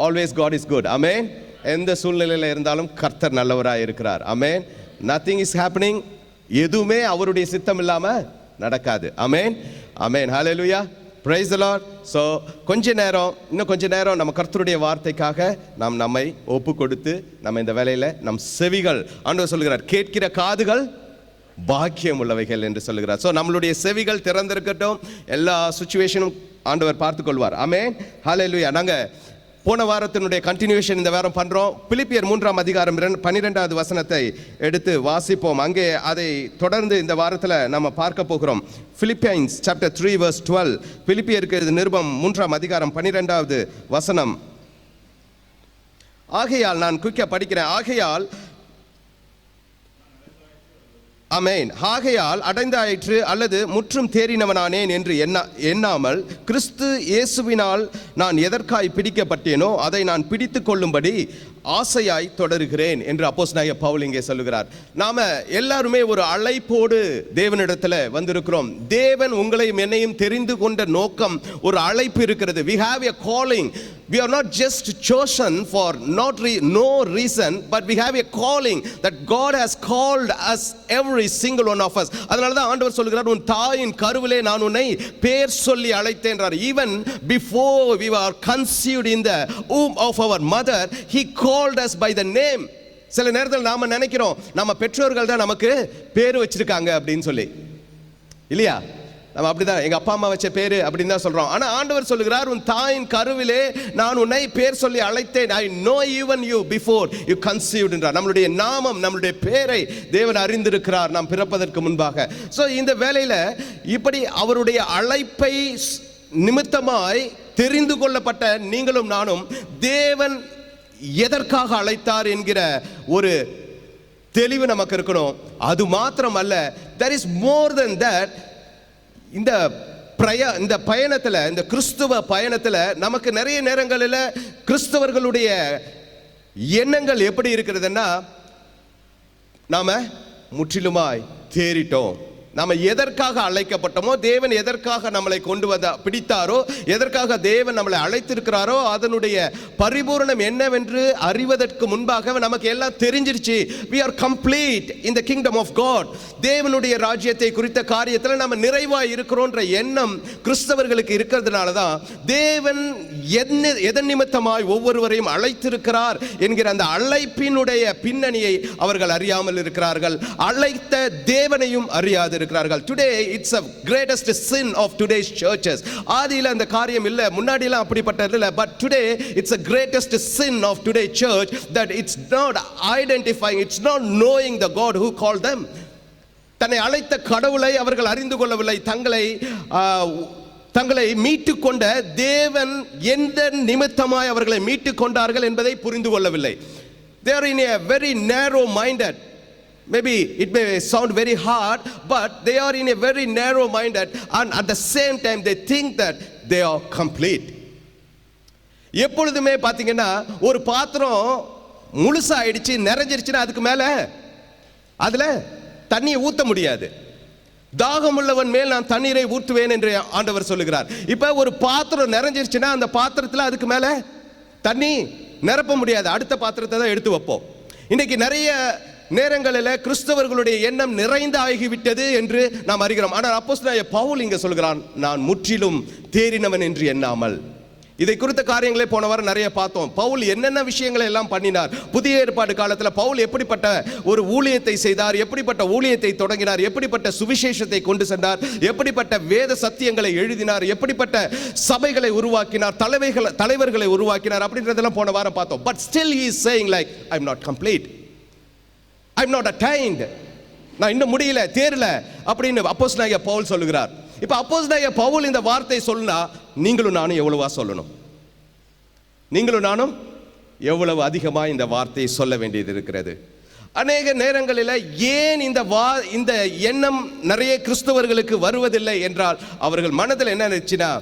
always God is good. Amen. எந்த சூழ்நிலையில் இருந்தாலும் கர்த்தர் நல்லவராக இருக்கிறார். Amen. Nothing is happening. எதுவுமே அவருடைய சித்தம் இல்லாம நடக்காது. Amen. Amen. Hallelujah. Praise the Lord. So இன்னும் கொஞ்ச நேரம் நம்ம கர்த்தருடைய வார்த்தைக்காக நாம் நம்மை ஒப்பு கொடுத்து நம்ம இந்த வேலையில நம் செவிகள், ஆண்டவர் சொல்கிறார், கேட்கிற காதுகள் பாக்கியம் உள்ளவைகள் என்று சொல்லுகிறார். ஸோ நம்மளுடைய செவிகள் திறந்திருக்கட்டும். எல்லா சுச்சுவேஷனும் ஆண்டவர் பார்த்துக் கொள்வார். ஆமென். ஹல்லேலூயா. நாங்கள் போன வாரத்தினுடைய கண்டினியூஷன் இந்த வாரம் பண்ணுறோம். பிலிப்பியர் 3ஆம் அதிகாரம் 12வது வசனத்தை எடுத்து வாசிப்போம். அங்கே அதை தொடர்ந்து இந்த வாரத்தில் நம்ம பார்க்க போகிறோம். Philippians chapter 3 verse 12. பிலிப்பியருக்கு நிருபம் 3ஆம் அதிகாரம் 12வது வசனம். ஆகையால், நான் குயிக்காக படிக்கிறேன். ஆகையால், ஆமென். ஆகையால் அடைந்தாயிற்று அல்லது முற்றும் தேறினவனானேன் என்று எண்ணாமல் கிறிஸ்து இயேசுவினால் நான் எதற்காய் பிடிக்கப்பட்டேனோ அதை நான் பிடித்து கொள்ளும்படி ஆசையாய் தொடருகிறேன் என்று அப்போஸ்தலனாகிய பவுல் இங்கே சொல்லுகிறார். நாம எல்லாருமே ஒரு அழைப்போடு தேவனிடத்தில் வந்திருக்கிறோம். தேவன் உங்களையும் என்னையும் தெரிந்து கொண்ட நோக்கம், ஒரு அழைப்பு இருக்கிறது. We have a calling. We are not just chosen for no reason, but we have a calling that God has called us, every single one of us. அதனால தான் ஆண்டவர் சொல்கிறார், உன் தாயின் கருவிலே நான் உன்னை பேர் சொல்லி அழைத்தேன்றார். Even before we were conceived in the womb of our mother, he called us by the name. சில நேரத்தில் நாம நினைக்கிறோம் நம்ம பெற்றோர்கள் தான் நமக்கு பேர் வச்சிருக்காங்க அப்படின்னு சொல்லி, இல்லையா? நம்ம அப்படிதான், எங்க அப்பா அம்மா வச்ச பேரு அப்படின்னு தான் சொல்றோம். ஆனா ஆண்டவர் சொல்லுகிறார், உன் தாயின் கருவிலே நான் உன்னை பேர் சொல்லி அழைத்தேன். I know even you before you conceived என்றார். நம்மளுடைய நாமம், நம்மளுடைய பேரை தேவன் அறிந்திருக்கிறார் நாம் பிறப்பதற்கு முன்பாக. சோ இந்த வேளையில இப்படி அவருடைய அழைப்பை நிமித்தமாய் தெரிந்து கொள்ளப்பட்ட நீங்களும் நானும் தேவன் எதற்காக அழைத்தார் என்கிற ஒரு தெளிவு நமக்கு இருக்கணும். அது மாத்திரம் அல்ல, there is more than that. இந்த பயணத்தில், இந்த கிறிஸ்துவ பயணத்தில் நமக்கு நிறைய நேரங்களில் கிறிஸ்தவர்களுடைய எண்ணங்கள் எப்படி இருக்கிறதுன்னா, நாம முற்றிலுமாய் தேறிட்டோம். நாம எதற்காக அழைக்கப்பட்டோமோ, தேவன் எதற்காக நம்மளை கொண்டு வந்த பிடித்தாரோ, எதற்காக தேவன் நம்மளை அழைத்திருக்கிறாரோ அதனுடைய பரிபூரணம் என்னவென்று அறிவதற்கு முன்பாக நமக்கு எல்லாம் தெரிஞ்சிருச்சு. we are complete in the kingdom of God. தேவனுடைய ராஜ்யத்தை குறித்த காரியத்தில் நம்ம நிறைவாய் இருக்கிறோன்ற எண்ணம் கிறிஸ்தவர்களுக்கு இருக்கிறதுனால தான் தேவன் எதன் நிமித்தமாய் ஒவ்வொருவரையும் அழைத்திருக்கிறார் என்கிற அந்த அழைப்பினுடைய பின்னணியை அவர்கள் அறியாமல் இருக்கிறார்கள். அழைத்த தேவனையும் அறியாது. Today it's a greatest sin of today's churches. ஆதியில அந்த காரியம் இல்ல, முன்னாடிலாம் அப்படிப்பட்டது இல்ல. But today it's a greatest sin of today's church that it's not identifying, it's not knowing the God who called them. தன்னை அழைத்த கடவுளை அவர்கள் அறிந்து கொள்ளவில்லை. தங்களை மீட்டுக் கொண்ட தேவன் எந்த நிமித்தமாய் அவர்களை மீட்டுக் கொண்டார்கள் என்பதை புரிந்து கொள்ளவில்லை. They are in a very narrow minded. Maybe it may sound very hard, but they are in a very narrow minded, and at the same time they think that they are complete. எப்பொழுதுமே பாத்தீங்கன்னா ஒரு பாத்திரம் முழுசா ஆயிடுச்சு, நிறைஞ்சிருச்சுன்னா அதுக்கு மேல அதுல தண்ணியை ஊத்த முடியாது. தாகம் உள்ளவன் மேல் நான் தண்ணீரை ஊற்றுவேன் என்று ஆண்டவர் சொல்லுகிறார். இப்ப ஒரு பாத்திரம் நிறைஞ்சிருச்சுன்னா அந்த பாத்திரத்துல அதுக்கு மேல தண்ணி நிரப்ப முடியாது, அடுத்த பாத்திரத்தை தான் எடுத்து வைப்போம். இன்னைக்கு நிறைய நேரங்களில் கிறிஸ்தவர்களுடைய எண்ணம் நிறைந்து ஆகிவிட்டது என்று நாம் அறிகிறோம். ஆனால் அப்போஸ்தலனாகிய பவுல் இங்க சொல்கிறான், நான் முற்றிலும் தேறினவன் என்று எண்ணாமல். இதை குறித்த காரியங்களே போன வாரம் நிறைய பார்த்தோம். பவுல் என்னென்ன விஷயங்களை எல்லாம் பண்ணினார். புதிய ஏற்பாடு காலத்தில் பவுல் எப்படிப்பட்ட ஒரு ஊழியத்தை செய்தார், எப்படிப்பட்ட ஊழியத்தை தொடங்கினார், எப்படிப்பட்ட சுவிசேஷத்தை கொண்டு சென்றார், எப்படிப்பட்ட வேத சத்தியங்களை எழுதினார், எப்படிப்பட்ட சபைகளை உருவாக்கினார், தலைவர்களை உருவாக்கினார் அப்படின்றதெல்லாம் போன வாரம் பார்த்தோம். But still he is saying like I am not complete, I am not attained. நான் இன்னும் முடியல, தேறல அப்படின்னு அப்போஸ்தலனாகிய பவுல் சொல்லுகிறார். இப்ப அப்போஸ்தலனாகிய பவுல் இந்த வார்த்தை சொன்னா நீங்களும் நானும் எவ்வளவா சொல்லணும்? நீங்களும் நானும் எவ்வளவு அதிகமா இந்த வார்த்தையை சொல்ல வேண்டியது இருக்கிறது. அநேக நேரங்களில் ஏன் இந்த எண்ணம் நிறைய கிறிஸ்தவர்களுக்கு வருவதில்லை என்றால், அவர்கள் மனதில் என்ன நினைச்சுனா,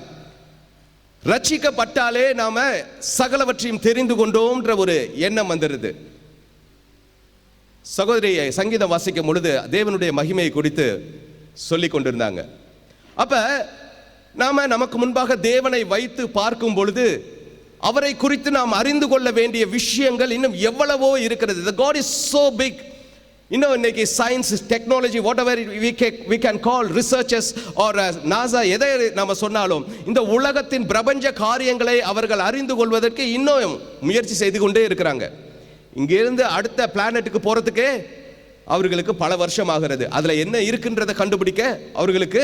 ரட்சிக்கப்பட்டாலே நாம சகலவற்றையும் தெரிந்து கொண்டோம்ன்ற ஒரு எண்ணம் வந்துருது. சகோதரியை சங்கீதம் வாசிக்கும் பொழுது தேவனுடைய மகிமையை குறித்து சொல்லி கொண்டிருந்தாங்க. அப்ப நாம நமக்கு முன்பாக தேவனை வைத்து பார்க்கும் பொழுது அவரை குறித்து நாம் அறிந்து கொள்ள வேண்டிய விஷயங்கள் இன்னும் எவ்வளவோ இருக்கிறது. The God is so big. இன்னைக்கு science technology what ever we can call researchers or NASA எதை நம்ம சொன்னாலும் இந்த உலகத்தின் பிரபஞ்ச காரியங்களை அவர்கள் அறிந்து கொள்வதற்கு இன்னும் முயற்சி செய்து கொண்டே இருக்கிறாங்க. இங்கிருந்து அடுத்த பிளானட்டுக்கு போறதுக்கே அவர்களுக்கு பல வருஷம் ஆகிறது. அதுல என்ன இருக்குன்றதை கண்டுபிடிக்க அவர்களுக்கு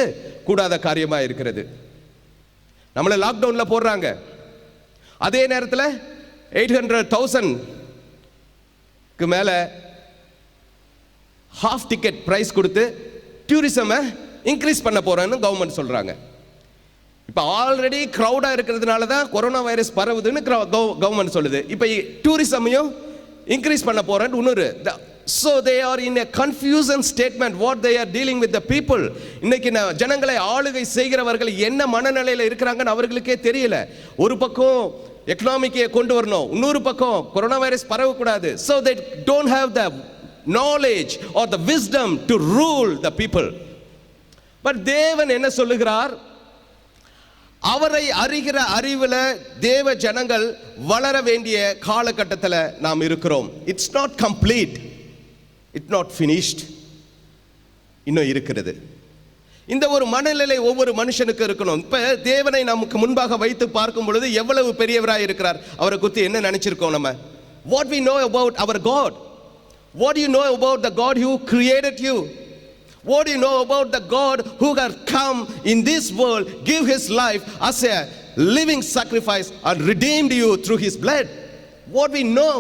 கூடாத காரியமா இருக்கிறது. நம்மளை லாக்டவுன்ல போடுறாங்க. அதே நேரத்தில் 800,000க்கு மேல ஹாஃப் டிக்கெட் பிரைஸ் கொடுத்து டூரிசமை இன்க்ரீஸ் பண்ண போறேன்னு கவர்மெண்ட் சொல்றாங்க. இப்போ ஆல்ரெடி கிரௌடா இருக்கிறதுனால தான் கொரோனா வைரஸ் பரவுதுன்னு கவர்மெண்ட் சொல்லுது. இப்போ டூரிசமையும் இன்க்ரீஸ் பண்ண போறேன்னு இன்னொரு. So they are in a confusion statement what they are dealing with the people. இன்னைக்கு ஜனங்களை ஆளுகை செய்கிறவர்கள் என்ன மனநிலையில் இருக்கிறாங்கன்னு அவர்களுக்கே தெரியல. ஒரு பக்கம் எக்கனாமிக்கை கொண்டு வரணும், இன்னொரு பக்கம் கொரோனா வைரஸ் பரவக்கூடாது. So they don't have the knowledge or the wisdom to rule the people. But தேவன் என்ன சொல்லுகிறார்? அவரை அறிகிற அறிவுல தேவ ஜனங்கள் வளர வேண்டிய காலகட்டத்தில் நாம் இருக்கிறோம். It's not complete, it's not finished, இன்னும் இருக்கிறது. இந்த ஒரு மனநிலை ஒவ்வொரு மனுஷனுக்கு இருக்கணும். இப்ப தேவனை நமக்கு முன்பாக வைத்து பார்க்கும் பொழுது எவ்வளவு பெரியவராய் இருக்கிறார், அவரை குறித்து என்ன நினைச்சிருக்கோம் நம்ம? What we know about our God? What do you know about the God who created you? What do you know about the God who has come in this world, give his life as a living sacrifice and redeemed you through his blood? What we know?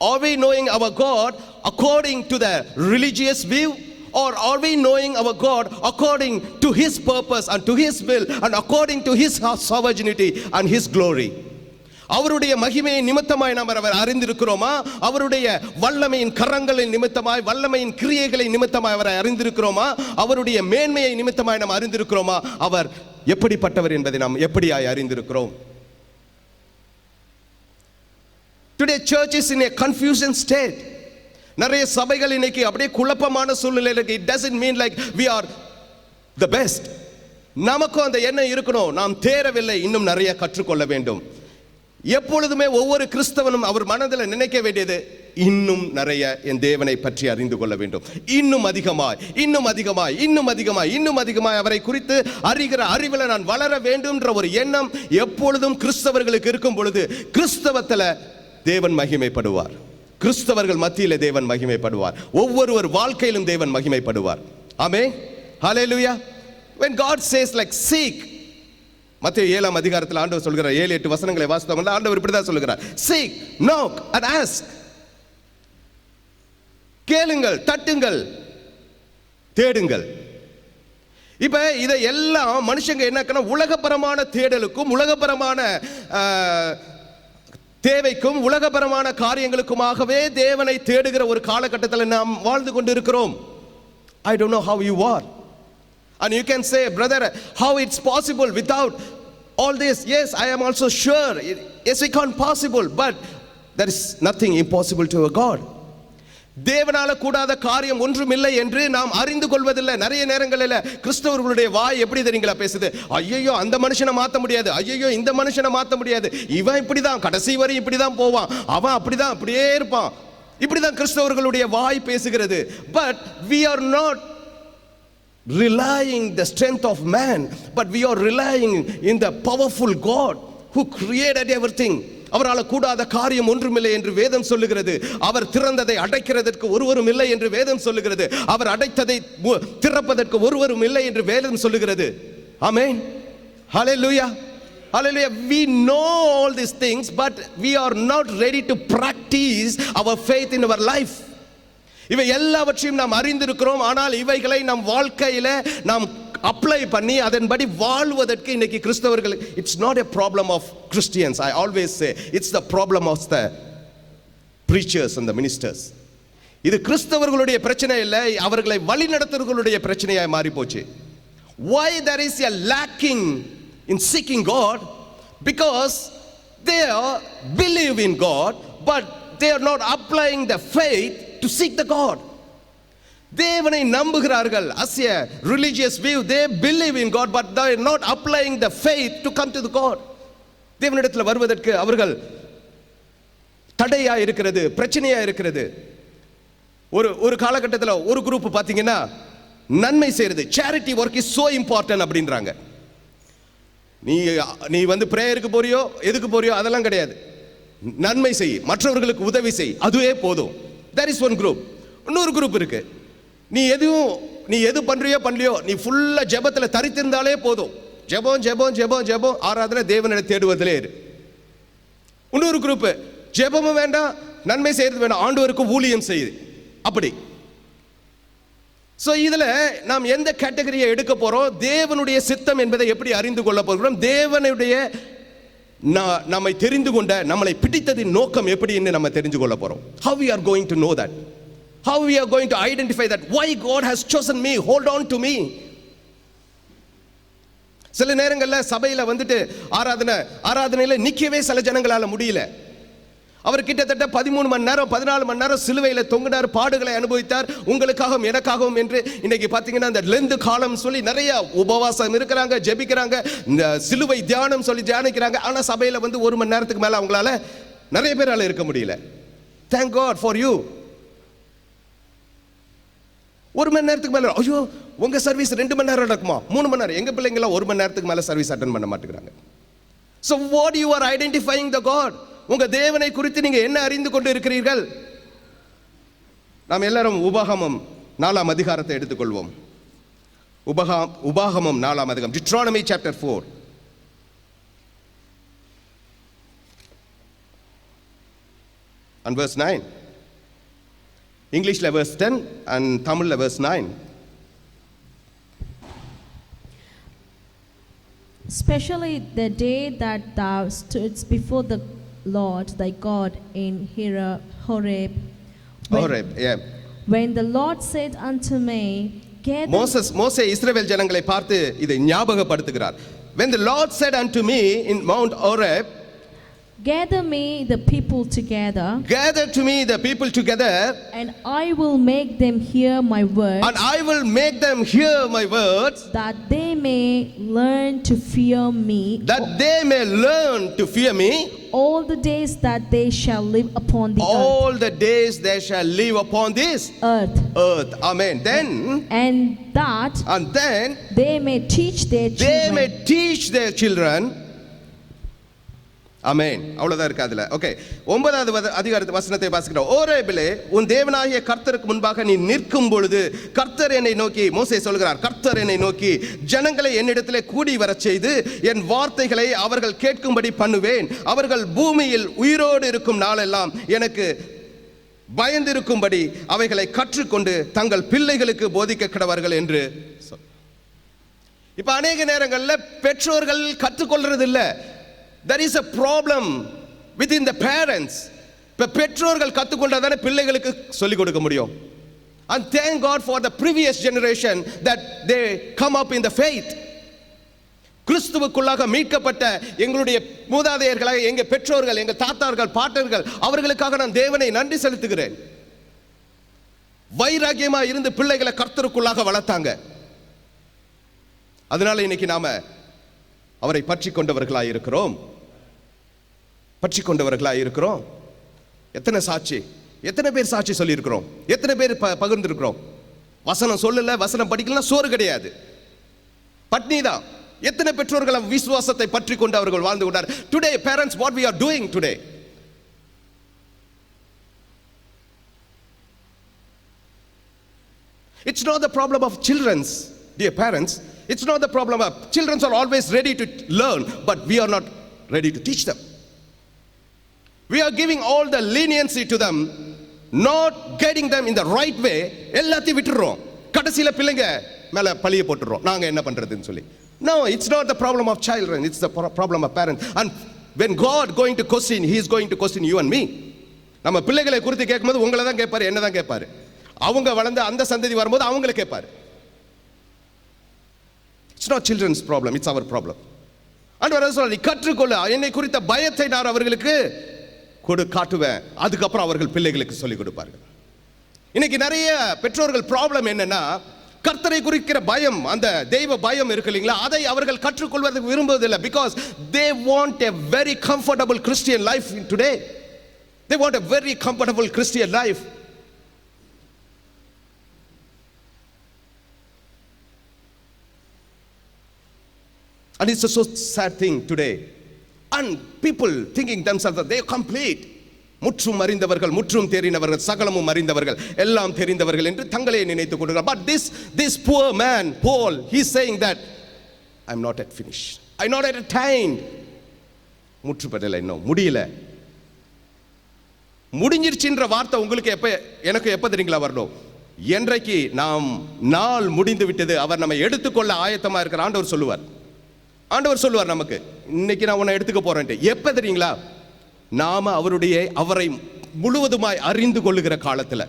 Are we knowing our God according to the religious view, or are we knowing our God according to his purpose and to his will and according to his sovereignty and his glory? அவருடைய மகிமையின் நிமித்தமாய் நாம் அவரை அறிந்திருக்கிறோமா? அவருடைய வல்லமையின் கரங்களின் நிமித்தமாய், வல்லமையின் கிரியைகளின் நிமித்தமாய் அவரை அறிந்திருக்கிறோமா? அவருடைய மேன்மையை நிமித்தமாய் நாம் அறிந்திருக்கிறோமா? அவர் எப்படிப்பட்டவர் என்பதை நாம் எப்படியாய் அறிந்திருக்கிறோம்? Today church is in a confusion state. நிறைய சபைகள் இன்னைக்கு அப்படியே குழப்பமான சூழ்நிலையில் இருக்கு. It doesn't mean like we are the best. நமக்கும் அந்த எண்ணம் இருக்கணும், நாம் தேரவில்லை, இன்னும் நிறைய கற்றுக்கொள்ள வேண்டும். எப்பொழுதுமே ஒவ்வொரு கிறிஸ்தவனும் அவர் மனதில் நினைக்க வேண்டியது, இன்னும் நிறைய என் தேவனை பற்றி அறிந்து கொள்ள வேண்டும், இன்னும் அதிகமாய் இன்னும் அதிகமாய் இன்னும் அதிகமாய் இன்னும் அதிகமாய் அவரை குறித்து அறிகிற அறிவில் நான் வளர வேண்டும்ன்ற ஒரு எண்ணம் எப்பொழுதும் கிறிஸ்தவர்களுக்கு இருக்கும் பொழுது கிறிஸ்தவத்தில் தேவன் மகிமைப்படுவார். கிறிஸ்தவர்கள் மத்தியிலே தேவன் மகிமைப்படுவார். ஒவ்வொருவர் வாழ்க்கையிலும் தேவன் மகிமைப்படுவார். ஆமென், ஹல்லேலூயா. When God says like seek, மத்தேயு 7ஆம் அதிகாரத்தில் ஆண்டவர் சொல்கிறார், 7-8 வசனங்களை வாசித்தோம்னா ஆண்டவர் இப்படி தான் சொல்கிறார், seek, knock and ask. கேளுங்கள், தட்டுங்கள், தேடுங்கள். இப்ப இதை எல்லாம் மனுஷங்க என்ன உலகபரமான தேடலுக்கும் உலகபரமான தேவைக்கும் உலகபரமான காரியங்களுக்குமாகவே தேவனை தேடுகிற ஒரு காலகட்டத்தில் நாம் வாழ்ந்து கொண்டிருக்கிறோம். I don't know how you are. And you can say, brother, how it's possible without all this? Yes, I am also sure. Yes, it can't possible, but there is nothing impossible to a God. தேவனால கூடாத காரியம் ஒன்றும் இல்லை என்று நாம் அறிந்து கொள்வதில்லை. நிறைய நேரங்களில் கிறிஸ்தவர்களுடைய வாய் எப்படி தெரியுங்களா பேசுது? ஐயோ அந்த மனுஷனை மாற்ற முடியாது, ஐயோ இந்த மனுஷனை மாற்ற முடியாது, இவன் இப்படிதான் கடைசி வரை இப்படிதான் போவான், அவன் அப்படிதான் அப்படியே இருப்பான், இப்படிதான் கிறிஸ்தவர்களுடைய வாய் பேசுகிறது. But we are not relying the strength of man, but we are relying in the powerful God who created everything. அவரால் கூடாத காரியம் ஒன்றுமில்லை என்று வேதம் சொல்லுகிறது. அவர் திறந்ததை அடைக்கிறதற்கு ஒருவரும் இல்லை என்று வேதம் சொல்லுகிறது. அவர் அடைத்ததை திறப்பதற்கு ஒருவரும் இல்லை என்று வேதம் சொல்லுகிறது. ஆமென், ஹல்லேலூயா, ஹல்லேலூயா. We know all these things, but we are not ready to practice our faith in our life. இவை எல்லாவற்றையும் நாம் அறிந்திருக்கிறோம், ஆனால் இவைகளை நம் வாழ்க்கையில நாம் அப்ளை பண்ணி அதன்படி வாழ்வதற்கு இன்னைக்கு கிறிஸ்தவர்கள், it's not a problem of Christians. I always say it's the problem of the preachers and the ministers. இது கிறிஸ்தவர்களுடைய பிரச்சனை இல்லை, அவர்களை வழி நடத்துவர்களுடைய பிரச்சனையாய் மாறி போச்சு. Why there is a lacking in seeking God? Because they believe in God, but they are not applying the faith to seek the God. தேவனை நம்புகிறார்கள் as a religious view, they believe in God, but they are not applying the faith to come to the God. தேவனிடத்தில் வருவதற்கு அவர்கள் தடையா இருக்கிறது, பிரச்சனையா இருக்கிறது. ஒரு காலகட்டத்தில் ஒரு குரூப் பார்த்தீங்கன்னா நன்மை செய்யறது, charity work is so important அப்படின்றாங்க. நீ வந்து பிரேயருக்கு போறியோ எதுக்கு போறியோ அதெல்லாம் கிடையாது, நன்மை செய், மற்றவர்களுக்கு உதவி செய், அதுவே போதும். That is one group. இன்னொரு குரூப் இருக்கு, நீ எது பண்றியோ பண்ணலையோ நீ ஃபுல்லா ஜெபத்துல தரித்திருந்தாலே போதும், ஜெபம் ஜெபம் ஜெபம் ஜெபம், ஆராதனை, தேவனை தேடுவதிலே இரு. இன்னொரு குரூப், ஜெபமும் வேண்டாம் நன்மை செய்யறது வேண்டாம், ஆண்டவருக்கு ஊழியம் செய்யுது. அப்படி சோ இதுல நாம் எந்த கேட்டகரியை எடுக்க போறோம், தேவனுடைய சித்தம் என்பதை எப்படி அறிந்து கொள்ள போகிறோம், தேவனுடைய நம்மை தெரிந்து கொண்ட நம்மளை பிடித்ததின் நோக்கம் எப்படி என்று நம்ம தெரிந்து கொள்ள போறோம். How we are going to know that, how we are going to identify that, why God has chosen me, hold on to me. சில நேரங்களில் சபையில வந்துட்டு ஆராதனையில நிக்கவே சில ஜனங்களால முடியல. அவர் கிட்டத்தட்ட 13 மணி நேரம் 14 மணி நேரம் சிலுவையில் தொங்கினார், பாடுகளை அனுபவித்தார், உங்களுக்காகவும் எனக்காகவும் என்று. இன்னைக்கு பார்த்தீங்கன்னா இந்த லெந்து காலம் சொல்லி நிறைய உபவாசம் இருக்கிறாங்க, ஜெபிக்கிறாங்க, இந்த சிலுவை தியானம் சொல்லி தியானிக்கிறாங்க. ஆனால் சபையில் வந்து 1 மணி நேரத்துக்கு மேலே அவங்களால நிறைய பேரால இருக்க முடியல. Thank God for you. 1 மணி நேரத்துக்கு மேலே, ஐயோ உங்க சர்வீஸ் 2 மணி நேரம் நடக்குமா, 3 மணி நேரம். எங்க பிள்ளைங்களாம் 1 மணி நேரத்துக்கு மேலே சர்வீஸ் அட்டன் பண்ண மாட்டேங்கிறாங்க. So what you are identifying the God, உங்க தேவனை குறித்து நீங்க என்ன அறிந்து கொண்டு இருக்கிறீர்கள்? நாம் எல்லாரும் உபாகமம் 4ஆம் அதிகாரத்தை எடுத்துக்கொள்வோம். உபாகமம் 4ஆம் அதிகாரம், Deuteronomy chapter 4 and verse 9. Englishல verse 10 and Tamilல verse 9. Especially the day that thou stoodst before the Lord thy God in Horeb, when the Lord said unto me, மோசே இஸ்ரவேல் ஜனங்களை பார்த்து இதை ஞாபகப்படுத்துகிறார். When the Lord said unto me in Mount Horeb, gather me the people together, gather to me the people together, and I will make them hear my words, and I will make them hear my words, that they may learn to fear me, that they may learn to fear me all the days that they shall live upon the earth, all the days they shall live upon this earth. Amen. Then and then they may teach their children. ஆமென். அவ்வளவுதான் இருக்கு அதுல. Okay, 9வது அதிகாரத்து வசனத்தை வாசிக்கிறோம். ஓரேபிலே உன் தேவனாகிய கர்த்தருக்கு முன்பாக நீ நிற்கும் பொழுது கர்த்தர் என்னை நோக்கி, மோசே சொல்கிறார், கர்த்தர் என்னை நோக்கி ஜனங்களை என்னிடத்திலே கூடி வரச் செய்து என் வார்த்தைகளை அவர்கள் கேட்கும்படி பண்ணுவேன். அவர்கள் பூமியில் உயிரோடு இருக்கும் நாளெல்லாம் எனக்கு பயந்திருக்கும்படி அவைகளை கற்றுக்கொண்டு தங்கள் பிள்ளைகளுக்கு போதிக்க கடவர்கள் என்று. இப்ப அநேக நேரங்களில் பெற்றோர்கள் கற்றுக்கொள்றது இல்லை. There is a problem within the parents. இப்ப பெற்றோர்கள் கற்றுக்கொண்டாதானே பிள்ளைகளுக்கு சொல்லிக் கொடுக்க முடியும். And thank God for the previous generation that they come up in the faith. கிறிஸ்துவுக்குள்ளாக மீட்கப்பட்ட எங்களுடைய மூதாதையர்களாக எங்க பெற்றோர்கள், எங்க தாத்தார்கள், பாட்டர்கள், அவர்களுக்காக நான் தேவனை நன்றி செலுத்துகிறேன். வைராகியமா இருந்து பிள்ளைகளை கர்த்தருக்குள்ளாக வளர்த்தாங்க. அதனால இன்னைக்கு நாம அவரை பற்றி கொண்டவர்களாய் இருக்கிறோம். எத்தனை பேர் சாட்சி சொல்லி இருக்கிறோம், எத்தனை பேர் பகிர்ந்திருக்கிறோம். வசனம் சொல்லல, வசனம் படிக்கலனா சோறு கிடையாது, பட்னி தான். எத்தனை பெற்றோர்கள் விசுவாசத்தை பற்றி கொண்டு அவர்கள் வாழ்ந்து கொண்டார். Today parents, what we are doing today, it's not the problem of children's, dear parents. It's not the problem of children are always ready to learn, but we are not ready to teach them. We are giving all the leniency to them, not guiding them in the right way. எல்லாத்தையும் விட்டுறோம், கடைசியில பிள்ளைங்க மேல பழிய போட்டுறோம், நாங்க என்ன பண்றதுன்னு சொல்லி. No, it's not the problem of children, it's the problem of parents. And when God going to question, he is going to question you and me. நம்ம பிள்ளைகளை குறித்து கேட்கும்போது உங்களை தான் கேட்பாரு, என்ன தான் கேட்பாரு. அவங்க வளர்ந்து அந்த சந்ததி வரும்போது அவங்களை கேட்பாரு. It's not children's problem, it's our problem. ஆண்டவர் சொல்றார், நீ கற்றுக்கொள்ள, என்னை குறித்த பயத்தை நான் அவர்களுக்கு காட்டுவேன், அதுக்கப்புறம் அவர்கள் பிள்ளைகளுக்கு சொல்லிக் கொடுப்பார்கள். இன்னைக்கு நிறைய பெற்றோர்கள் ப்ராப்ளம் என்னன்னா, கர்த்தரை குறிக்கிற பயம், அந்த தெய்வ பயம் இருக்கு இல்லைங்களா, அதை அவர்கள் கற்றுக்கொள்வதற்கு விரும்புவதில்லை. Because they want a very comfortable Christian life today. They want a very comfortable Christian life. And it's a so sad thing today. And people thinking themselves that they are complete. முற்றும் அறிந்தவர்கள், முற்றும் தெரிந்தவர்கள், சகலமும் அறிந்தவர்கள், எல்லாம் தெரிந்தவர்கள் என்று தங்களே நினைத்துக் கொள்கிறார்கள். But this poor man, Paul, he's saying that I'm not yet finished. I'm not yet attained. முற்று பெறல, இன்னும் முடியல. முடிஞ்சிருச்சுன்ற வார்த்தை உங்களுக்கு எனக்கு எப்ப தெரியுங்களா வரணும்? என்றைக்கு நாம் நாள் முடிந்து விட்டது, அவர் நம்ம எடுத்துக்கொள்ள ஆயத்தமா இருக்கிற ஆண்டவர் சொல்லுவார். ஆண்டவர் சொல்லுவார் நமக்கு, இன்னைக்கு நான் உன்னை எடுத்துக்க போறேன். எப்ப தெரியுங்களா? நாம அவரை முழுவதுமாய் அறிந்து கொள்ளுகிற காலத்துல,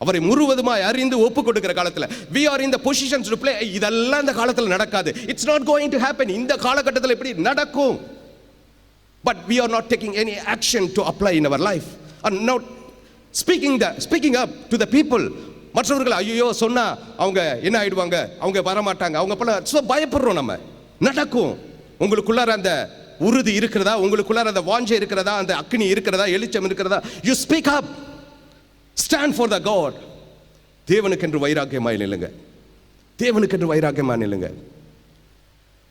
அவரை முழுவதுமாய் அறிந்து ஒப்பு கொடுக்கிற காலத்துல. we are in the positions to play. இதெல்லாம் இந்த காலத்துல நடக்காது. It's not going to happen. இந்த காலகட்டத்தில் எப்படி நடக்கும்? But we are not taking any action to apply in our life. And not speaking up to the people. மற்றவர்கள் ஐயோ சொன்னா அவங்க என்ன ஆயிடுவாங்க, அவங்க வரமாட்டாங்க, அவங்க பல பயப்படுறோம். நம்ம நடக்கும். உங்களுக்குள்ளார அந்த உறுதி இருக்கிறதா, உங்களுக்குள்ளார அந்த வாஞ்சை இருக்கிறதா, அந்த அக்னி இருக்கிறதா, வெளிச்சம் இருக்கிறதா? You speak up. Stand for the God. தேவனுக்கென்று வைராக்கியமாய் நில்லுங்க. தேவனுக்கென்று வைராக்கியமாய் நில்லுங்க.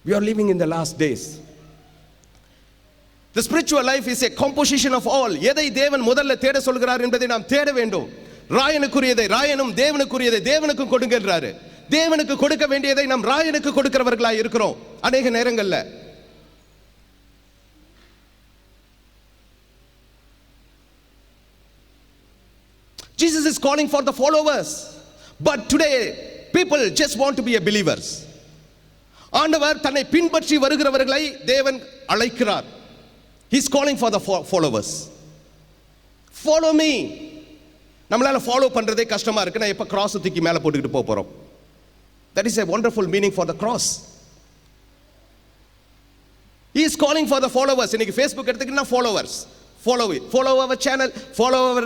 We are living in the last days. The spiritual life is a composition of all. எதை தேவன் முதல்ல தேட சொல்கிறார் என்பதை நாம் தேட வேண்டும். ராயனுக்குரியதை ராயனும், தேவனுக்குரியதை தேவனுக்கும் கொடுங்கன்றாரு. தேவனுக்கு கொடுக்க வேண்டியதை நாம் ராயனுக்கு கொடுக்கிறவர்களாய் இருக்கிறோம் அநேக நேரங்கள்ல. Jesus is calling for the followers, but today people just want to be a believers. ஆண்டவர் தன்னை பின்பற்றி வருகிறவர்களை தேவன் அழைக்கிறார். He is calling for the followers. Follow me. நம்மளால ஃபாலோ பண்றதே கஷ்டமா இருக்கு. நான் எப்ப கிராஸ் தூக்கி மேல போட்டுக்கிட்டு போறோம். That is a wonderful meaning for the cross. He is calling for the followers. இன்னைக்கு Facebook எடுத்துக்கிட்டா followers. Follow it. Follow our channel, follow our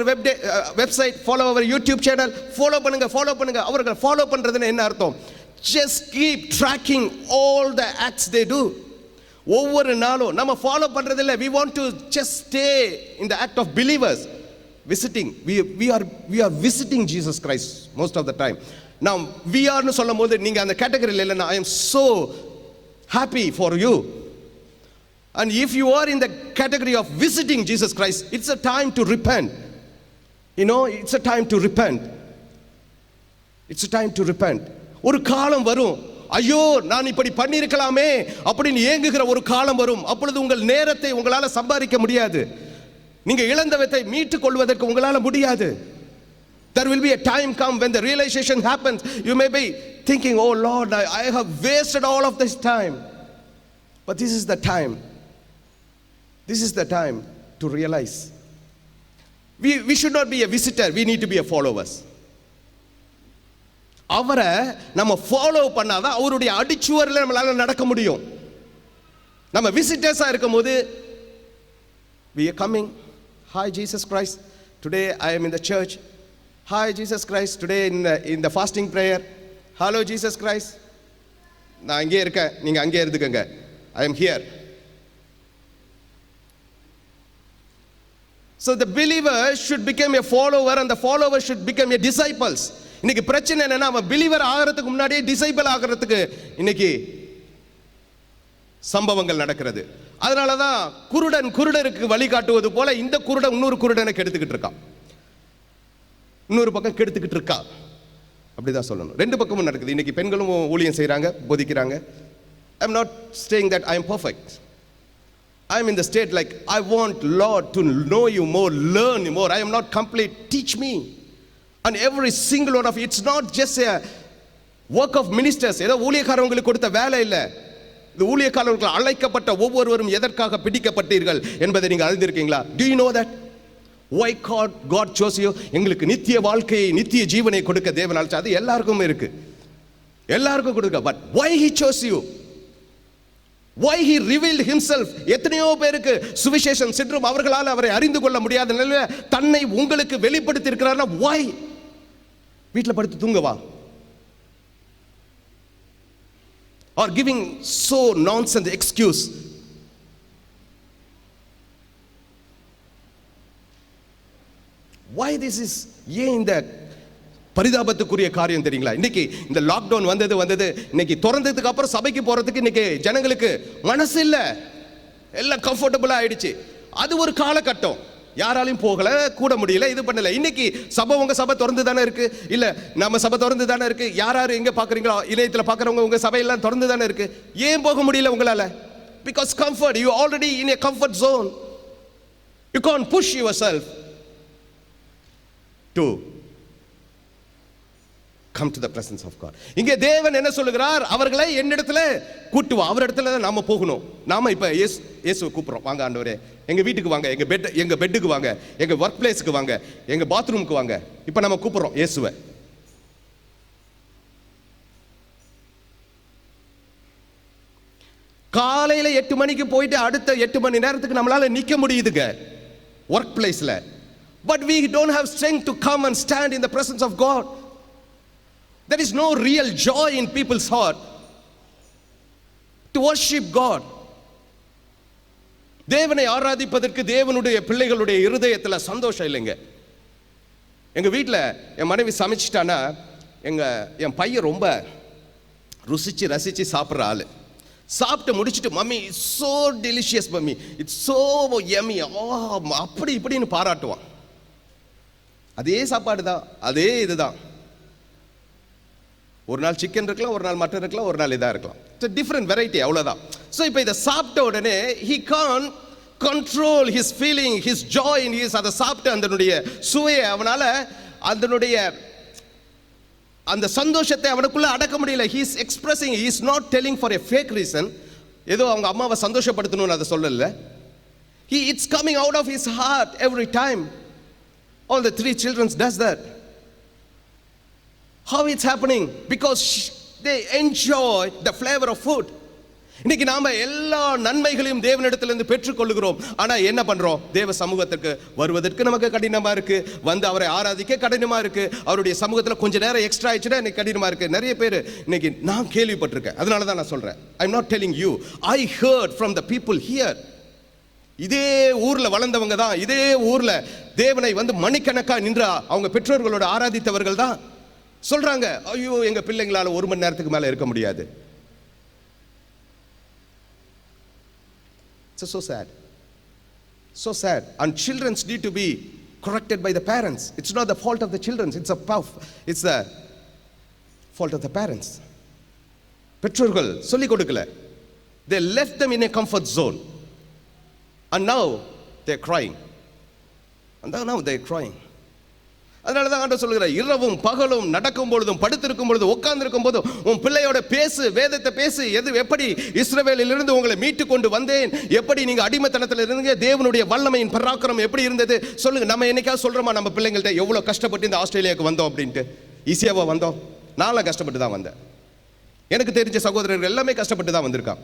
website, follow our YouTube channel. Follow பண்ணுங்க. அவர்கள் ஃபாலோ பண்றதுன்னு என்ன அர்த்தம்? Just keep tracking all the acts they do. ஒவ்வொரு நாளும் நம்ம ஃபாலோ பண்றது இல்ல. We want to just stay in the act of believers. Visiting. We are visiting Jesus Christ most of the time. Now we are னு சொல்லும்போது நீங்க அந்த கேட்டகரியில இல்லைன்னா I am so happy for you. And if you are in the category of visiting Jesus Christ, it's a time to repent. You know, it's a time to repent. It's a time to repent. ஒரு காலம் வரும், ஐயோ நான் இப்படி பண்ணியிருக்கலாமே அப்படின்னு ஏங்குகிற ஒரு காலம் வரும். அப்பொழுது உங்கள் நேரத்தை உங்களால சம்பாதிக்க முடியாது. நீங்க இழந்தவற்றை மீட்டுக் கொள்வதற்கு உங்களால முடியாது. There will be a time come when the realization happens. You may be thinking, oh Lord, I have wasted all of this time. But this is the time. This is the time to realize. We should not be a visitor. We need to be a followers. அவரை நம்ம follow பண்ணாதான் அவருடைய அடிச்சுவரில் நம்மளால நடக்க முடியும். நம்ம விசிட்டர்ஸா இருக்கும்போது we are coming. Hi Jesus Christ, today I am in the church. Hi Jesus Christ, today in the fasting prayer. Hello Jesus Christ, நான் அங்கே இருக்கேன், நீங்க அங்கே இருந்துக்கங்க. I am here. So the believer should become a follower and the follower should become a disciples. இன்னைக்கு பிரச்சனை என்னன்னா அவன் believer ஆகிறதுக்கு முன்னாடியே டிசைபிள் ஆகிறதுக்கு இன்னைக்கு சம்பவங்கள் நடக்கிறது. அதனாலதான் குருடருக்கு வழிகாட்டுவது போல இந்த குருடன் இன்னொரு குருடனை கெடுத்துக்கிட்டு இருக்கான், இன்னொரு பக்கம் கெடுத்துக்கிட்டு இருக்கா. அப்படிதான் சொல்லணும். ரெண்டு பக்கமும் நடக்குது. இன்னைக்கு பெண்களும் ஊழியம் செய்யறாங்க, போதிக்கிறாங்க. I am not saying that I am perfect. I am in the state like I want Lord to know you more, learn more. I am not complete. Teach me. And every single one of it, it's not just a work of ministers. ஏதோ ஊழியக்காரங்களுக்கு கொடுத்த வேலை இல்ல. இந்த ஊழியக்காரர்கள் அழைக்கப்பட்ட ஒவ்வொருவரும் எதற்காக பிடிக்கப்பட்டீர்கள் என்பதை நீங்க அறிந்திருக்கீங்களா? Do you know that? Why God chose you? எங்களுக்கு நித்திய வாழ்க்கையை, நித்திய ஜீவனை கொடுக்க தேவன் அழைச்சார். அது எல்லாருக்கும் இருக்கு, எல்லாருக்கும் கொடுக்க. But why he chose you? Why he revealed himself? எத்தனையோ பேருக்கு சுவிசேஷம் சென்றும் அவர்களால் அவரை அறிந்து கொள்ள முடியாத நிலையில தன்னை உங்களுக்கு வெளிப்படுத்தி இருக்கிறார்னா why? வீட்டில் படுத்து தூங்கவா? or giving so nonsense excuse. Why this is? ஏன் இந்த பரிதாபத்துக்குரிய காரியம் தெரியுங்களா? இன்னைக்கு இந்த லாக்டவுன் வந்தது இன்னைக்கு திறந்ததுக்கு அப்புறம் சபைக்கு போறதுக்கு இன்னைக்கு ஜனங்களுக்கு மனசு இல்ல, எல்லாம் கம்ஃபர்டபுளா ஆயிடுச்சு. அது ஒரு காலகட்டம், யாராலையும் போகல, கூட முடியல, இது பண்ணல. இன்னைக்கு சபை, உங்க சபை திறந்து தானே இருக்கு, இல்ல நம்ம சபை திறந்து தானே இருக்கு. யார் எங்க பாக்குறீங்களோ, இணையத்துல பாக்குறவங்க உங்க சபையெல்லாம் திறந்து தானே இருக்கு. ஏன் போக முடியல உங்களால? Because comfort, you already in a comfort zone. You can't push yourself to come to the presence of God. இங்கே தேவன் என்ன சொல்லுகிறார்? அவர்களை என்னிடத்துல கூட்டு வா. அவர் இடத்துல தான் நாம போகணும். நாம இப்ப இயேசுவை கூப்பிடுறோம், வாங்க ஆண்டவரே எங்க வீட்டுக்கு வாங்க, எங்க பெட்டுக்கு வாங்க, எங்க ஒர்க் பிளேஸ்க்கு வாங்க, எங்க பாத்ரூமுக்கு வாங்க. இப்ப நம்ம கூப்பிடுறோம் இயேசுவை. காலையில 8 மணிக்கு போயிட்டு அடுத்த 8 மணி நேரத்துக்கு நம்மளால நிக்க முடியுதுங்க ஒர்க் பிளேஸ்ல. But we don't have strength to come and stand in the presence of God. There is no real joy in people's heart to worship God. தேவனை ஆராதிப்பதற்கு தேவனுடைய பிள்ளைகளுடைய இருதயத்துல சந்தோஷம் இல்லைங்க. எங்க வீட்டில் என் மனைவி சமைச்சிட்டானா என் பையன் ரொம்ப ருசிச்சு ரசிச்சு சாப்பிட்ற ஆளு. சாப்பிட்டு முடிச்சுட்டு, mummy it's so delicious mummy, it's so yummy, அப்படி இப்படின்னு பாராட்டுவான். அதே சாப்பாடு தான், அதே இதுதான். ஒரு நாள் சிக்கன் இருக்கலாம், ஒரு நாள் மட்டன் இருக்கலாம், ஒரு நாள் இதா இருக்கலாம். இட்ஸ் டிஃபரெண்ட் வெரைட்டி, அவ்வளவுதான். ஸோ இப்போ இதை சாப்பிட்ட உடனே he can't control his feeling, his joy in his, அதை சாப்பிட்டு அதனுடைய சுவையை அவனால அதனுடைய அந்த சந்தோஷத்தை அவனுக்குள்ள அடக்க முடியல. he is expressing, he is not telling for a fake reason. ஏதோ அவங்க அம்மாவை சந்தோஷப்படுத்தணும்னு அதை சொல்லல. It's coming out of his heart every time. All the 3 children does that. How it's happening? Because they enjoy the flavor of food. இன்னைக்கு நாம எல்லா நன்மைகளையும் தேவனிடத்திலிருந்து பெற்றுக்கொள்கிறோம். ஆனா என்ன பண்றோம்? தேவ சமூகத்துக்கு வருவதற்கு நமக்கு கடினமா இருக்கு, வந்து அவரை ஆராதிக்க கடினமா இருக்கு, அவருடைய சமூகத்துல கொஞ்ச நேரம் எக்ஸ்ட்ரா ஆயிடுச்சுன்னா எனக்கு கடினமா இருக்கு. நிறைய பேர் இன்னைக்கு நான் கேள்விப்பட்டிருக்கேன், அதனால தான் நான் சொல்றேன். I'm not telling you, I heard from the people here. இதே ஊர்ல வளர்ந்தவங்க தான், இதே ஊர்ல தேவனை வந்து மணிக்கணக்கா நின்ற அவங்க பெற்றோர்களோட ஆராதித்தவர்கள் தான் சொல்றாங்க, ஐயோ எங்க பிள்ளைங்களால 1 மணி நேரத்துக்கு மேல இருக்க முடியாது. It's so sad, so sad. And children need to be corrected by the parents. It's not the fault of the children, it's the fault of the parents. பெற்றோர்கள் சொல்லி கொடுக்கல. They left them in a comfort zone, and now they're crying. அதனால தான் ஆண்டவர் சொல்கிறார், இரவும் பகலும் நடக்கும் பொழுதும் படுத்திருக்கும் பொழுதும் உட்கார்ந்திருக்கும் போதும் உன் பிள்ளையோட பேசு, வேதத்தை பேசு. எப்படி இஸ்ரவேலிலிருந்து உங்களை மீட்டு கொண்டு வந்தேன், எப்படி நீங்க அடிமைத்தனத்தில் இருந்தீங்க, தேவனுடைய வல்லமையின் பராக்கிரமம் எப்படி இருந்தது சொல்லுங்க. நம்ம என்னைக்காவது சொல்றோமா நம்ம பிள்ளைங்கள்ட்ட எவ்வளவு கஷ்டப்பட்டு இந்த ஆஸ்திரேலியாவுக்கு வந்தோம் அப்படின்ட்டு? ஈஸியாவா வந்தோம்? நான்லாம் கஷ்டப்பட்டு தான் வந்தேன். எனக்கு தெரிஞ்ச சகோதரர்கள் எல்லாமே கஷ்டப்பட்டு தான் வந்திருக்கான்.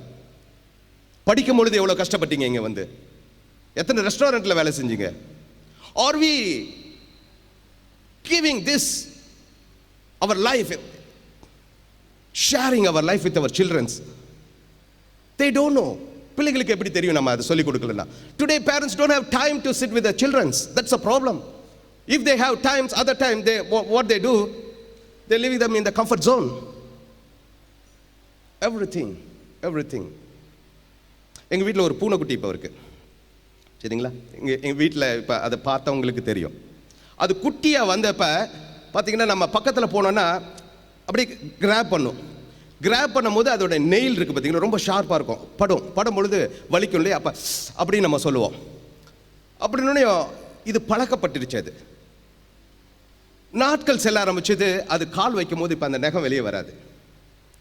படிக்கும் பொழுது எவ்வளவு கஷ்டப்பட்டீங்க, இங்க வந்து எத்தனை ரெஸ்டாரண்ட்ல வேலை செஞ்சீங்க? Are we giving this our life, sharing our life with our children? They don't know. பிள்ளைகளுக்கு எப்படி தெரியும் நம்ம அதை சொல்லிக் கொடுக்கலன்னா? Today parents don't have time to sit with their children. That's a problem. If they have times, other time what they do, they leave them in the comfort zone. Everything. எங்க வீட்டில் ஒரு பூனைக்குட்டி இப்போ இருக்கு, சரிங்களா? எங்க வீட்டில் இப்போ அதை பார்த்தவங்களுக்கு தெரியும். அது குட்டியா வந்தப்ப பார்த்தீங்கன்னா நம்ம பக்கத்தில் போனோன்னா அப்படி கிராப் பண்ணும்போது அதோட நெயில் இருக்கு பார்த்தீங்கன்னா, ரொம்ப ஷார்ப்பாக இருக்கும். படும் பொழுது வலிக்கும் இல்லையா? அப்படின்னு நம்ம சொல்லுவோம். அப்படின்னு இது பழக்கப்பட்டுருச்சு. அது நாட்கள் செல்ல ஆரம்பிச்சது. அது கால் வைக்கும் போது இப்போ அந்த நகம் வெளியே வராது.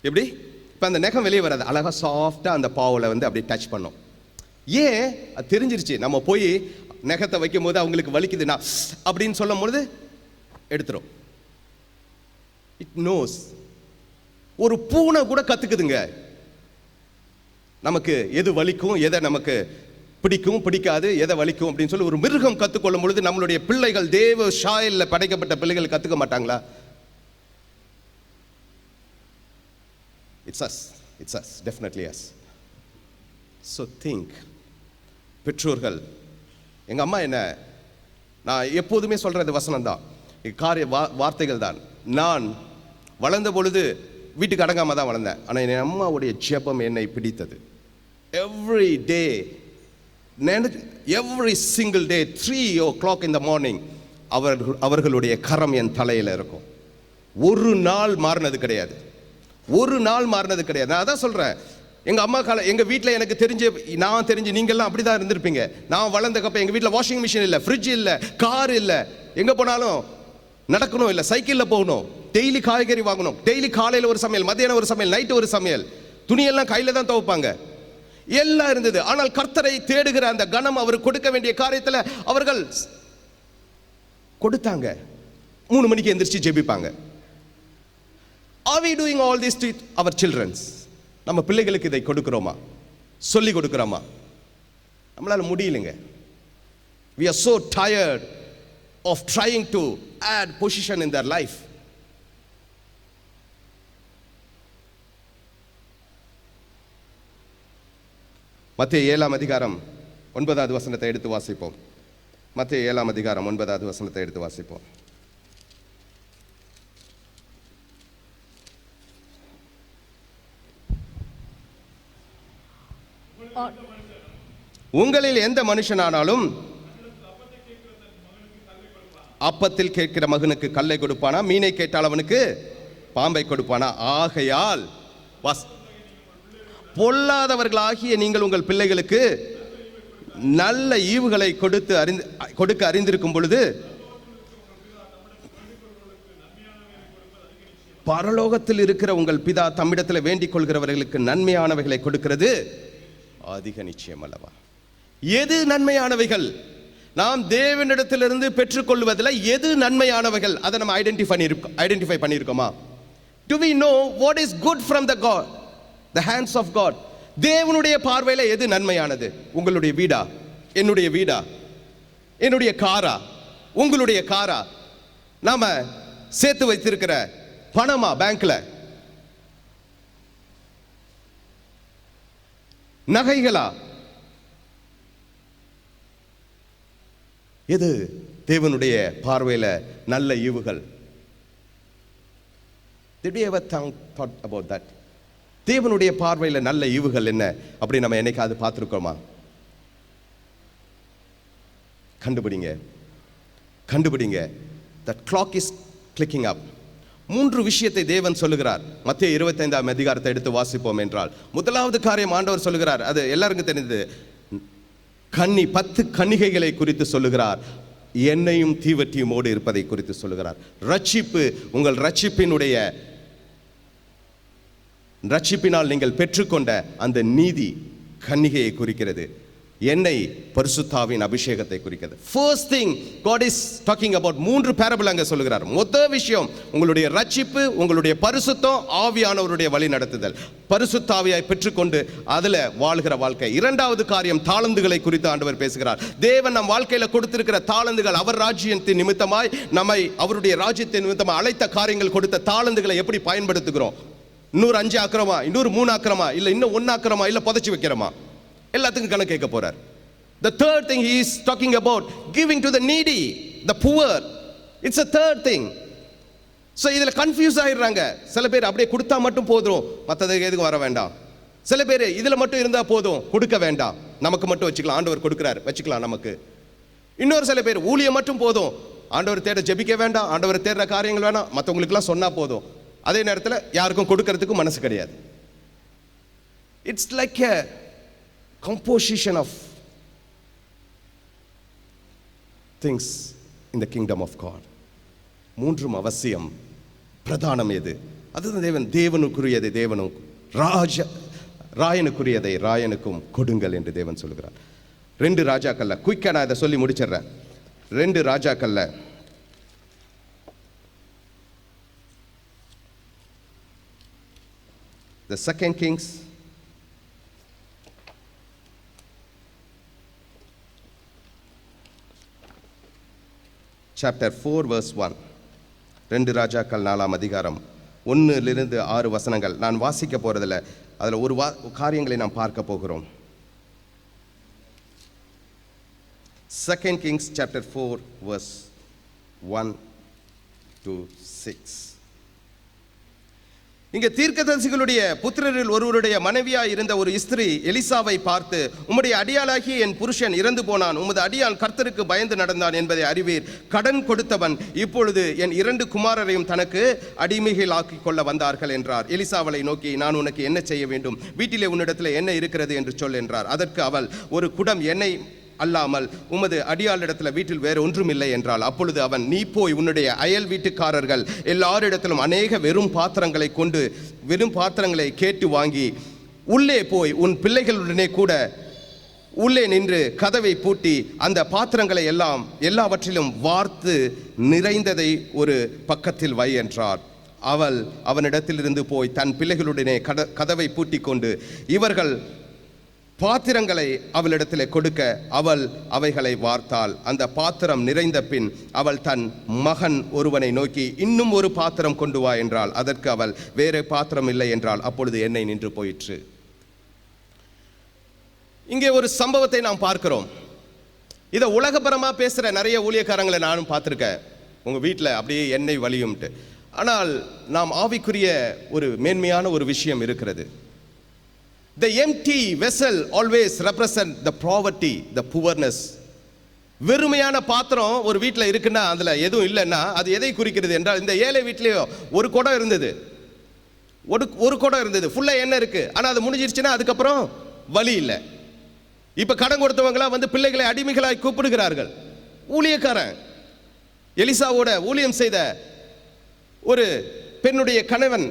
எப்படி? இப்போ அந்த நகம் வெளியே வராது. அழகாக சாஃப்டாக அந்த பாவில் வந்து அப்படி டச் பண்ணும். ஏன்? அது தெரிஞ்சிருச்சு. நம்ம போய் நகத்தை வைக்கும் போது அவங்களுக்கு வலிக்குதுன்னா அப்படின்னு சொல்லும் பொழுது எடுத்துரும். It nose. ஒரு பூனை கூட கத்துக்குதுங்க நமக்கு எது வலிக்கும், எதை நமக்கு பிடிக்கும் பிடிக்காது, எதை வலிக்கும் அப்படின்னு சொல்லி. ஒரு மிருகம் கத்துக்கொள்ளும் பொழுது நம்மளுடைய பிள்ளைகள், தேவ சாயல்ல படைக்கப்பட்ட பிள்ளைகள் கத்துக்க மாட்டாங்களா? It's us. It's us, definitely yes. So think. பெற்றோர்கள், எங்கள் அம்மா என்ன, நான் எப்போதுமே சொல்கிறது வசனம் தான், வார்த்தைகள் தான். நான் வளர்ந்த பொழுது வீட்டுக்கு அடங்காமல் தான் வளர்ந்தேன். ஆனால் என் அம்மாவுடைய ஜெபம் என்னை பிடித்தது. Every day, every single day 3 o'clock in the morning அவர்களுடைய கரம் என் தலையில் இருக்கும். ஒரு நாள் மாறினது கிடையாது, ஒரு நாள் மாறினது கிடையாது. நான் அதான் சொல்கிறேன், எங்கள் அம்மா எங்கள் வீட்டில் எனக்கு தெரிஞ்சு நீங்கள்லாம் அப்படி தான் இருந்திருப்பீங்க. நான் வளர்ந்தக்கப்ப எங்கள் வீட்டில் வாஷிங் மிஷின் இல்லை, ஃப்ரிட்ஜ் இல்லை, கார் இல்லை, எங்கே போனாலும் நடக்கணும், இல்லை சைக்கிளில் போகணும், டெய்லி காய்கறி வாங்கணும், டெய்லி காலையில் ஒரு சமையல், மத்தியானம் ஒரு சமையல், நைட்டு ஒரு சமையல், துணியெல்லாம் கையில் தான் துவைப்பாங்க, எல்லாம் இருந்தது. ஆனால் கர்த்தரை தேடுகிற அந்த கணம், அவர் கொடுக்க வேண்டிய காரியத்தில் அவர்கள் கொடுத்தாங்க. 3 மணிக்கு எந்திரிச்சு ஜெபிப்பாங்க. Are we doing all this to our children? நம்ம பிள்ளைகளுக்கு இதை கொடுக்கிறோமா, சொல்லி கொடுக்கிறோமா? நம்மளால முடியலைங்க. We are so tired of trying to add position in their life. மத்தேயு 7 அதிகாரம் 9வது வசனத்தை எடுத்து வாசிப்போம். மத்தேயு 7 அதிகாரம் 9வது வசனத்தை எடுத்து வாசிப்போம். உங்களில் எந்த மனுஷனானாலும் அப்பத்தில் கேட்கிற மகனுக்கு கல்லை கொடுப்பானா, மீனை கேட்டால் அவனுக்கு பாம்பை கொடுப்பானா? ஆகையால் பொல்லாதவர்களாகிய நீங்கள் உங்கள் பிள்ளைகளுக்கு நல்ல ஈவுகளை கொடுக்க அறிந்திருக்கும் பொழுது பரலோகத்தில் இருக்கிற உங்கள் பிதா தம்மிடத்தில் வேண்டிக் கொள்கிறவர்களுக்கு நன்மையானவைகளை கொடுக்கிறது அதிக நிச்சயம் அல்லவா? எது நன்மையானவைகள்? நாம் தேவனிடத்திலிருந்து பெற்றுக்கொள்வதில் எது நன்மையானவைகள், அதை நம்ம identify பண்ணியிருக்கோமா? Do we know what is good from the God, the hands of God? தேவனுடைய பார்வையில் எது நன்மையானது? உங்களுடைய வீடா, என்னுடைய வீடா, என்னுடைய காரா, உங்களுடைய காரா, நாம சேர்த்து வைத்திருக்கிற பணமா பேங்க்ல, நகைகளா? எது தேவனுடைய பார்வையில் நல்ல ஈவுகள்? Did we ever thought about that? தேவனுடைய பார்வையில் நல்ல ஈவுகள் என்ன அப்படி நம்ம என்னைக்காவது பார்த்துருக்கோமா? கண்டுபிடிங்க. That clock is clicking up. 3 விஷயத்தை தேவன் சொல்லுகிறார். மத்தேயு 25 அதிகாரத்தை எடுத்து வாசிப்போம் என்றால், முதலாவது காரியம் ஆண்டவர் சொல்லுகிறார், அது எல்லாருக்கும் தெரிந்தது. 10 கன்னிகைகளை குறித்து சொல்லுகிறார். எண்ணெயும் தீவட்டியுமோடு இருப்பதை குறித்து சொல்லுகிறார். ரட்சிப்பு, உங்கள் ரட்சிப்பினால் நீங்கள் பெற்றுக்கொண்ட அந்த நீதி கன்னிகையை குறிக்கிறது. எண்ணெய் பரிசுத்தாவின் அபிஷேகத்தை குறிக்கிறது. First thing God is talking about, 3 parable அங்க சொல்லுகிறார். முதல் விஷயம் உங்களுடைய ரட்சிப்பு, உங்களுடைய பரிசுத்தம், ஆவியானவருடைய வழி நடத்துதல், பரிசுத்தாவியாய் பெற்றுக்கொண்டு அதில் வாழ்கிற வாழ்க்கை. 2வது காரியம் தாளந்துகளை குறித்து ஆண்டவர் பேசுகிறார். தேவன் நம் வாழ்க்கையில் கொடுத்திருக்கிற தாளந்துகள், அவர் ராஜ்யத்தின் நிமித்தமாய் நம்மை அவருடைய ராஜ்யத்தின் நிமித்தமாய் அழைத்த காரியங்கள், கொடுத்த தாளந்துகளை எப்படி பயன்படுத்துகிறோம்? இன்னொரு 5 ஆக்குறோமா, இன்னொரு 3 ஆக்குறோமா, இல்லை இன்னும் 1 ஆக்குறோமா, இல்லை புதைச்சி வைக்கிறோமா? எல்லாத்துக்கும் கணக்கு கேட்க போறார். The third thing he is talking about, giving to the needy, the poor. It's a third thing. So இதுல கன்ஃபியூஸ் ஆயிடுறாங்க. சில பேர் அப்படியே கொடுத்தா மட்டும் போதும், மற்றதுக்கு எதுக்கு வர வேண்டாம். சில பேர் இதுல மட்டும் இருந்தா போதும், கொடுக்க வேண்டாம், நமக்கு மட்டும் வச்சுக்கலாம், ஆண்டவர் கொடுக்கிறார் வச்சுக்கலாம் நமக்கு. இன்னொரு சில பேர் ஊழியம் மட்டும் போதும், ஆண்டவர் தேட ஜெபிக்க வேண்டாம், ஆண்டவர் தேடுற காரியங்கள் வேணாம், மற்றவங்களுக்குலாம் சொன்னா போதும். அதே நேரத்தில் யாருக்கும் கொடுக்கறதுக்கு மனசு கிடையாது. It's like a composition of things in the kingdom of God. 3 அவசியம், பிரதானம் எது? அதுதான் தேவனுக்குரியதை தேவனும், ராயனுக்குரியதை ராயனுக்கும் கொடுங்கள் என்று தேவன் சொல்கிறார். 2 ராஜாக்கள்ல குயிக்கா நான் இதை சொல்லி முடிச்சிடுறேன். 2 ராஜாக்கள்ல the 2 Kings chapter 4 verse 1. 2 ராஜாக்கள் 4 அதிகாரம் 1 லிருந்து 6 வசனங்கள். நான் வாசிக்க போறதில்ல, அதில் ஒரு காரியங்களை நாம் பார்க்க போகிறோம். 2 Kings chapter 4 verse 1 to 6. இங்கே தீர்க்கதரிசிகளுடைய புத்திரரில் ஒருவருடைய மனைவியாய் இருந்த ஒரு ஸ்திரீ எலிசாவை பார்த்து, உம்முடைய அடியாளாகிய என் புருஷன் இறந்து போனான், உமது அடியாள் கர்த்தருக்கு பயந்து நடந்தான் என்பதை அறிவீர். கடன் கொடுத்தவன் இப்பொழுது என் 2 குமாரரையும் தனக்கு அடிமைகளாக்கிக் கொள்ள வந்தார்கள் என்றார். எலிசாவளை நோக்கி, நான் உனக்கு என்ன செய்ய வேண்டும்? வீட்டிலே உன்னிடத்தில் என்ன இருக்கிறது என்று சொல் என்றார். அதற்கு அவள், ஒரு குடம் எண்ணெய் அல்லாமல் உமது அடியாளிடத்தில் வீட்டில் வேறு ஒன்றும் இல்லை என்றால். அப்பொழுது அவன், நீ போய் உன்னுடைய அயல் வீட்டுக்காரர்கள் எல்லாரிடத்திலும் அநேக வெறும் பாத்திரங்களை கேட்டு வாங்கி உள்ளே போய் உன் பிள்ளைகளுடனே கூட உள்ளே நின்று கதவை பூட்டி அந்த பாத்திரங்களை எல்லாவற்றிலும் வார்த்து நிறைந்ததை ஒரு பக்கத்தில் வை என்றார். அவள் அவனிடத்திலிருந்து போய் தன் பிள்ளைகளுடனே கதவை பூட்டி கொண்டு இவர்கள் பாத்திரங்களை அவளிடத்தில் கொடுக்க அவள் அவைகளை வார்த்தாள். அந்த பாத்திரம் நிறைந்த பின் அவள் தன் மகன் ஒருவனை நோக்கி, இன்னும் ஒரு பாத்திரம் கொண்டு வா என்றாள். அதற்கு அவள், வேறு பாத்திரம் இல்லை என்றாள். அப்பொழுது எண்ணெய் நின்று போயிற்று. இங்கே ஒரு சம்பவத்தை நாம் பார்க்கிறோம். இதை உலகபரமா பேசுற நிறைய ஊழியக்காரங்களை நானும் பார்த்துருக்கேன். உங்க வீட்டில் அப்படியே எண்ணெய் வலியும்ட்டு. ஆனால் நாம் ஆவிக்குரிய ஒரு மேன்மையான ஒரு விஷயம் இருக்கிறது. The empty vessel always represent the poverty, the poorness. வெறுமையான பாத்திரம் ஒரு வீட்டில் இருக்குன்னா அதில் எதுவும் இல்லைன்னா அது எதை குறிக்கிறது என்றால், இந்த ஏழை வீட்லேயோ ஒரு குடம் இருந்தது, ஒரு குடம் இருந்தது, ஃபுல்லாக எண்ணெய் இருக்கு, ஆனால் அது முடிஞ்சிருச்சுன்னா அதுக்கப்புறம் வழி இல்லை. இப்போ கடன் கொடுத்தவங்களாம் வந்து பிள்ளைகளை அடிமைகளாய் கூப்பிடுகிறார்கள். ஊழியக்காரன் எலிசாவோட ஊழியம் செய்த ஒரு பெண்ணுடைய கணவன்,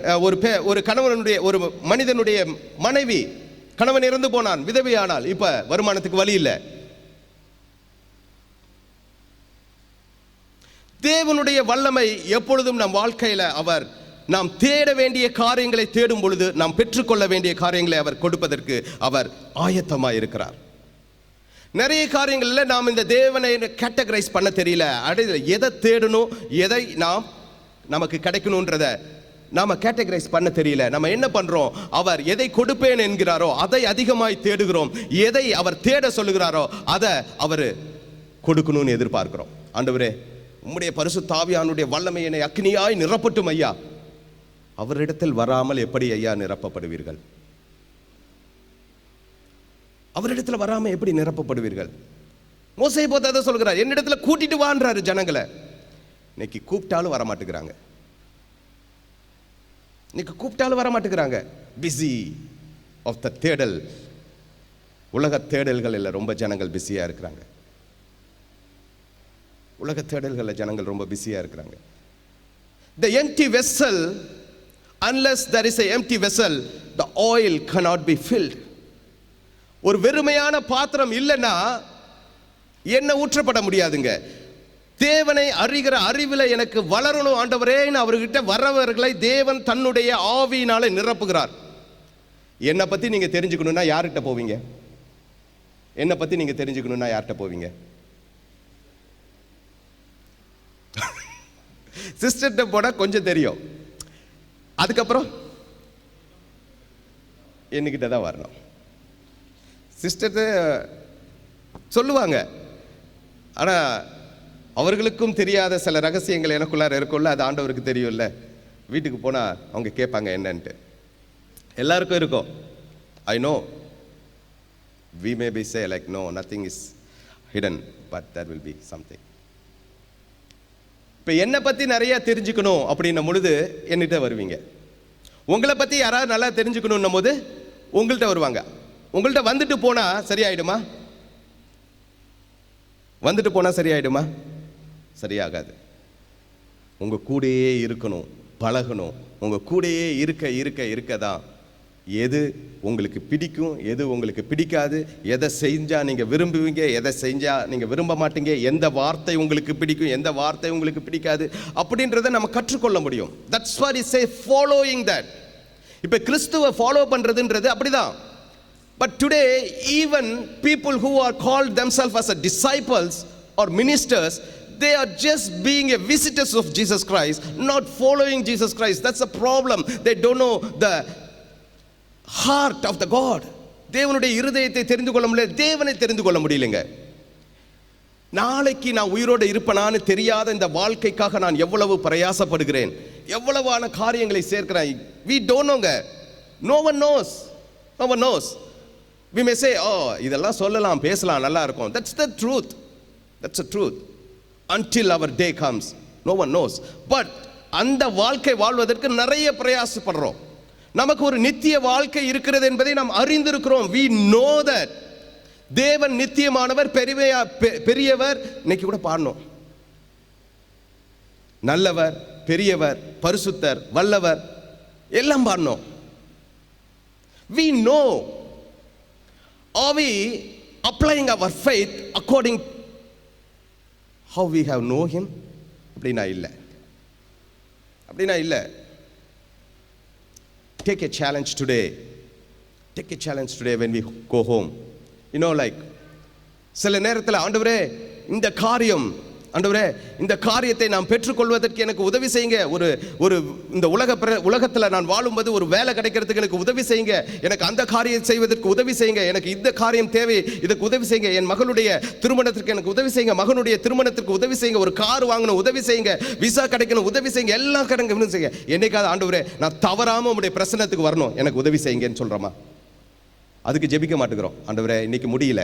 ஒரு கணவனுடைய ஒரு மனிதனுடைய மனைவி, கணவன் இறந்து போனான், விதவையானால் இப்ப வருமானத்துக்கு வழி இல்லை. தேவனுடைய வல்லமை எப்பொழுதும் நம் வாழ்க்கையில நாம் தேட வேண்டிய காரியங்களை தேடும் பொழுது நாம் பெற்றுக்கொள்ள வேண்டிய காரியங்களை அவர் கொடுப்பதற்கு அவர் ஆயத்தமாக இருக்கிறார். நிறைய காரியங்களில் நாம் இந்த தேவனை கேட்டகரைஸ் பண்ண தெரியல. எதை தேடணும், எதை நமக்கு கிடைக்கணும்ன்றத நாம கேட்டகரைஸ் பண்ண தெரியல. நம்ம என்ன பண்றோம்? அவர் எதை கொடுப்பேன் என்கிறாரோ அதை அதிகமாய் தேடுகிறோம். எதை அவர் தேட சொல்லுகிறாரோ அதை அவர் கொடுக்கணும்னு எதிர்பார்க்கிறோம். ஆண்டவரே, உம்முடைய பரிசுத்த ஆவியானுடைய வல்லமை என்னை அக்னியாய் நிரப்பட்டும் ஐயா. அவரிடத்தில் வராமல் எப்படி ஐயா நிரப்பப்படுவீர்கள்? அவரிடத்தில் வராம எப்படி நிரப்பப்படுவீர்கள்? மோசே போது அதை சொல்கிறார், என்னிடத்துல கூட்டிட்டு வான்றாரு ஜனங்களை. இன்னைக்கு கூப்பிட்டாலும் வரமாட்டேங்கிறாங்க. பிஸி ஆஃப் த தேடல். உலக தேடல்கள் இல்லை, ரொம்ப ஜனங்கள் பிஸியா இருக்கிறாங்க. உலக தேடல்களில் ஜனங்கள் ரொம்ப பிஸியா இருக்கிறாங்க. The empty vessel, unless there is an empty vessel, the oil cannot be filled. ஒரு வெறுமையான பாத்திரம் இல்லைன்னா எண்ணெய் ஊற்றப்பட முடியாதுங்க. தேவனை அறிகிற அறிவில் எனக்கு வளரணும் ஆண்டவரே, அவர்கிட்ட வரவர்களை தேவன் தன்னுடைய ஆவியினால நிரப்புகிறார். என்னை பத்தி நீங்க தெரிஞ்சுக்கணும்னா யார்கிட்ட போவீங்க? என்னை பத்தி நீங்க தெரிஞ்சுக்கணும்னா யார்கிட்ட போவீங்க? சிஸ்டர்கிட்ட போனா கொஞ்சம் தெரியும், அதுக்கப்புறம் என்கிட்ட தான் வரணும். சிஸ்டர் சொல்லுவாங்க, ஆனா அவர்களுக்கும் தெரியாத சில ரகசியங்கள் எனக்குள்ளார இருக்கும்ல, அது ஆண்டவருக்கு தெரியும்ல. வீட்டுக்கு போனால் அவங்க கேட்பாங்க என்னன்ட்டு. எல்லாருக்கும் இருக்கும். I know, we may be say like no, nothing is hidden, but there will be something. இப்போ என்னை பற்றி நிறைய தெரிஞ்சுக்கணும் அப்படின்னும் பொழுது என்கிட்ட வருவீங்க. உங்களை பற்றி யாராவது நல்லா தெரிஞ்சுக்கணுன்னும் போது உங்கள்கிட்ட வருவாங்க. உங்கள்கிட்ட வந்துட்டு போனால் சரியாயிடுமா? வந்துட்டு போனால் சரியாயிடுமா? சரியாகாது. உங்க கூடயே இருக்கணும், பழகணும். உங்க கூடயே இருக்க தான் எது உங்களுக்கு பிடிக்கும், எது உங்களுக்கு பிடிக்காது, எதை செஞ்சா நீங்க விரும்புவீங்க, எதை செஞ்சா நீங்க விரும்ப மாட்டீங்க, எந்த வார்த்தை உங்களுக்கு பிடிக்கும், எந்த வார்த்தை உங்களுக்கு பிடிக்காது அப்படின்றத நம்ம கற்றுக்கொள்ள முடியும். That's what is say following that. இப்போ கிறிஸ்துவை ஃபாலோ பண்றதுன்றது அப்படிதான். But today even people who are called themselves as a disciples or ministers, they are just being a visitors of Jesus Christ, not following Jesus Christ. That's a problem. They don't know the heart of the God. தேவனுடைய இருதயத்தை தெரிந்து கொள்ள முடியல, தேவனை தெரிந்து கொள்ள முடியலைங்க. நாளைக்கு நான் உயிரோடு இருப்பனான்னு தெரியாத இந்த வாழ்க்கைக்காக நான் எவ்வளவு பிரயாசப்படுகிறேன், எவ்வளவான காரியங்களை சேர்க்கிறேன். we don't know. no one knows. we may say, oh, இதெல்லாம் சொல்லலாம், பேசலாம், நல்லா இருக்கும். that's the truth. until our day comes, no one knows. but அந்த வாழ்க்கை வாழ்வதற்கு நிறைய பிரயாசப்படுறோம். நமக்கு ஒரு நித்திய வாழ்க்கை இருக்கிறது என்பதை நாம் அறிந்திருக்கிறோம். we know that. தேவன் நித்தியமானவர், பெரியவர். இன்னைக்கு கூட பாடணும், நல்லவர், பெரியவர், பரிசுத்தர், வல்லவர், எல்லாம் பாடணும். we know. are we applying our faith according how we have know him? அப்படினா இல்ல. Take a challenge today when we go home. You know, like, சில நேரத்தில் ஆண்டவரே இந்த காரியத்தை நாம் பெற்றுக்கொள்வதற்கு எனக்கு உதவி செய்யுங்க. ஒரு இந்த உலகத்தில் நான் வாழும்போது ஒரு வேலை கிடைக்கிறதுக்கு எனக்கு உதவி செய்யுங்க. எனக்கு அந்த காரியம் செய்வதற்கு உதவி செய்யுங்க. எனக்கு இந்த காரியம் தேவை, இதுக்கு உதவி செய்யுங்க. என் மகளுடைய திருமணத்திற்கு எனக்கு உதவி செய்யுங்க. மகனுடைய திருமணத்திற்கு உதவி செய்யுங்க. ஒரு கார் வாங்கணும், உதவி செய்யுங்க. விசா கிடைக்கணும், உதவி செய்யுங்க. எல்லாம் கிடைக்கணும் செய்யுங்க. என்னைக்காவது ஆண்டவரே நான் தவறாம உங்களுடைய பிரசன்னத்துக்கு வரணும், எனக்கு உதவி செய்யுங்கன்னு சொல்றோமா? அதுக்கு ஜெபிக்க மாட்டேங்கிறோம். ஆண்டவரே இன்னைக்கு முடியல,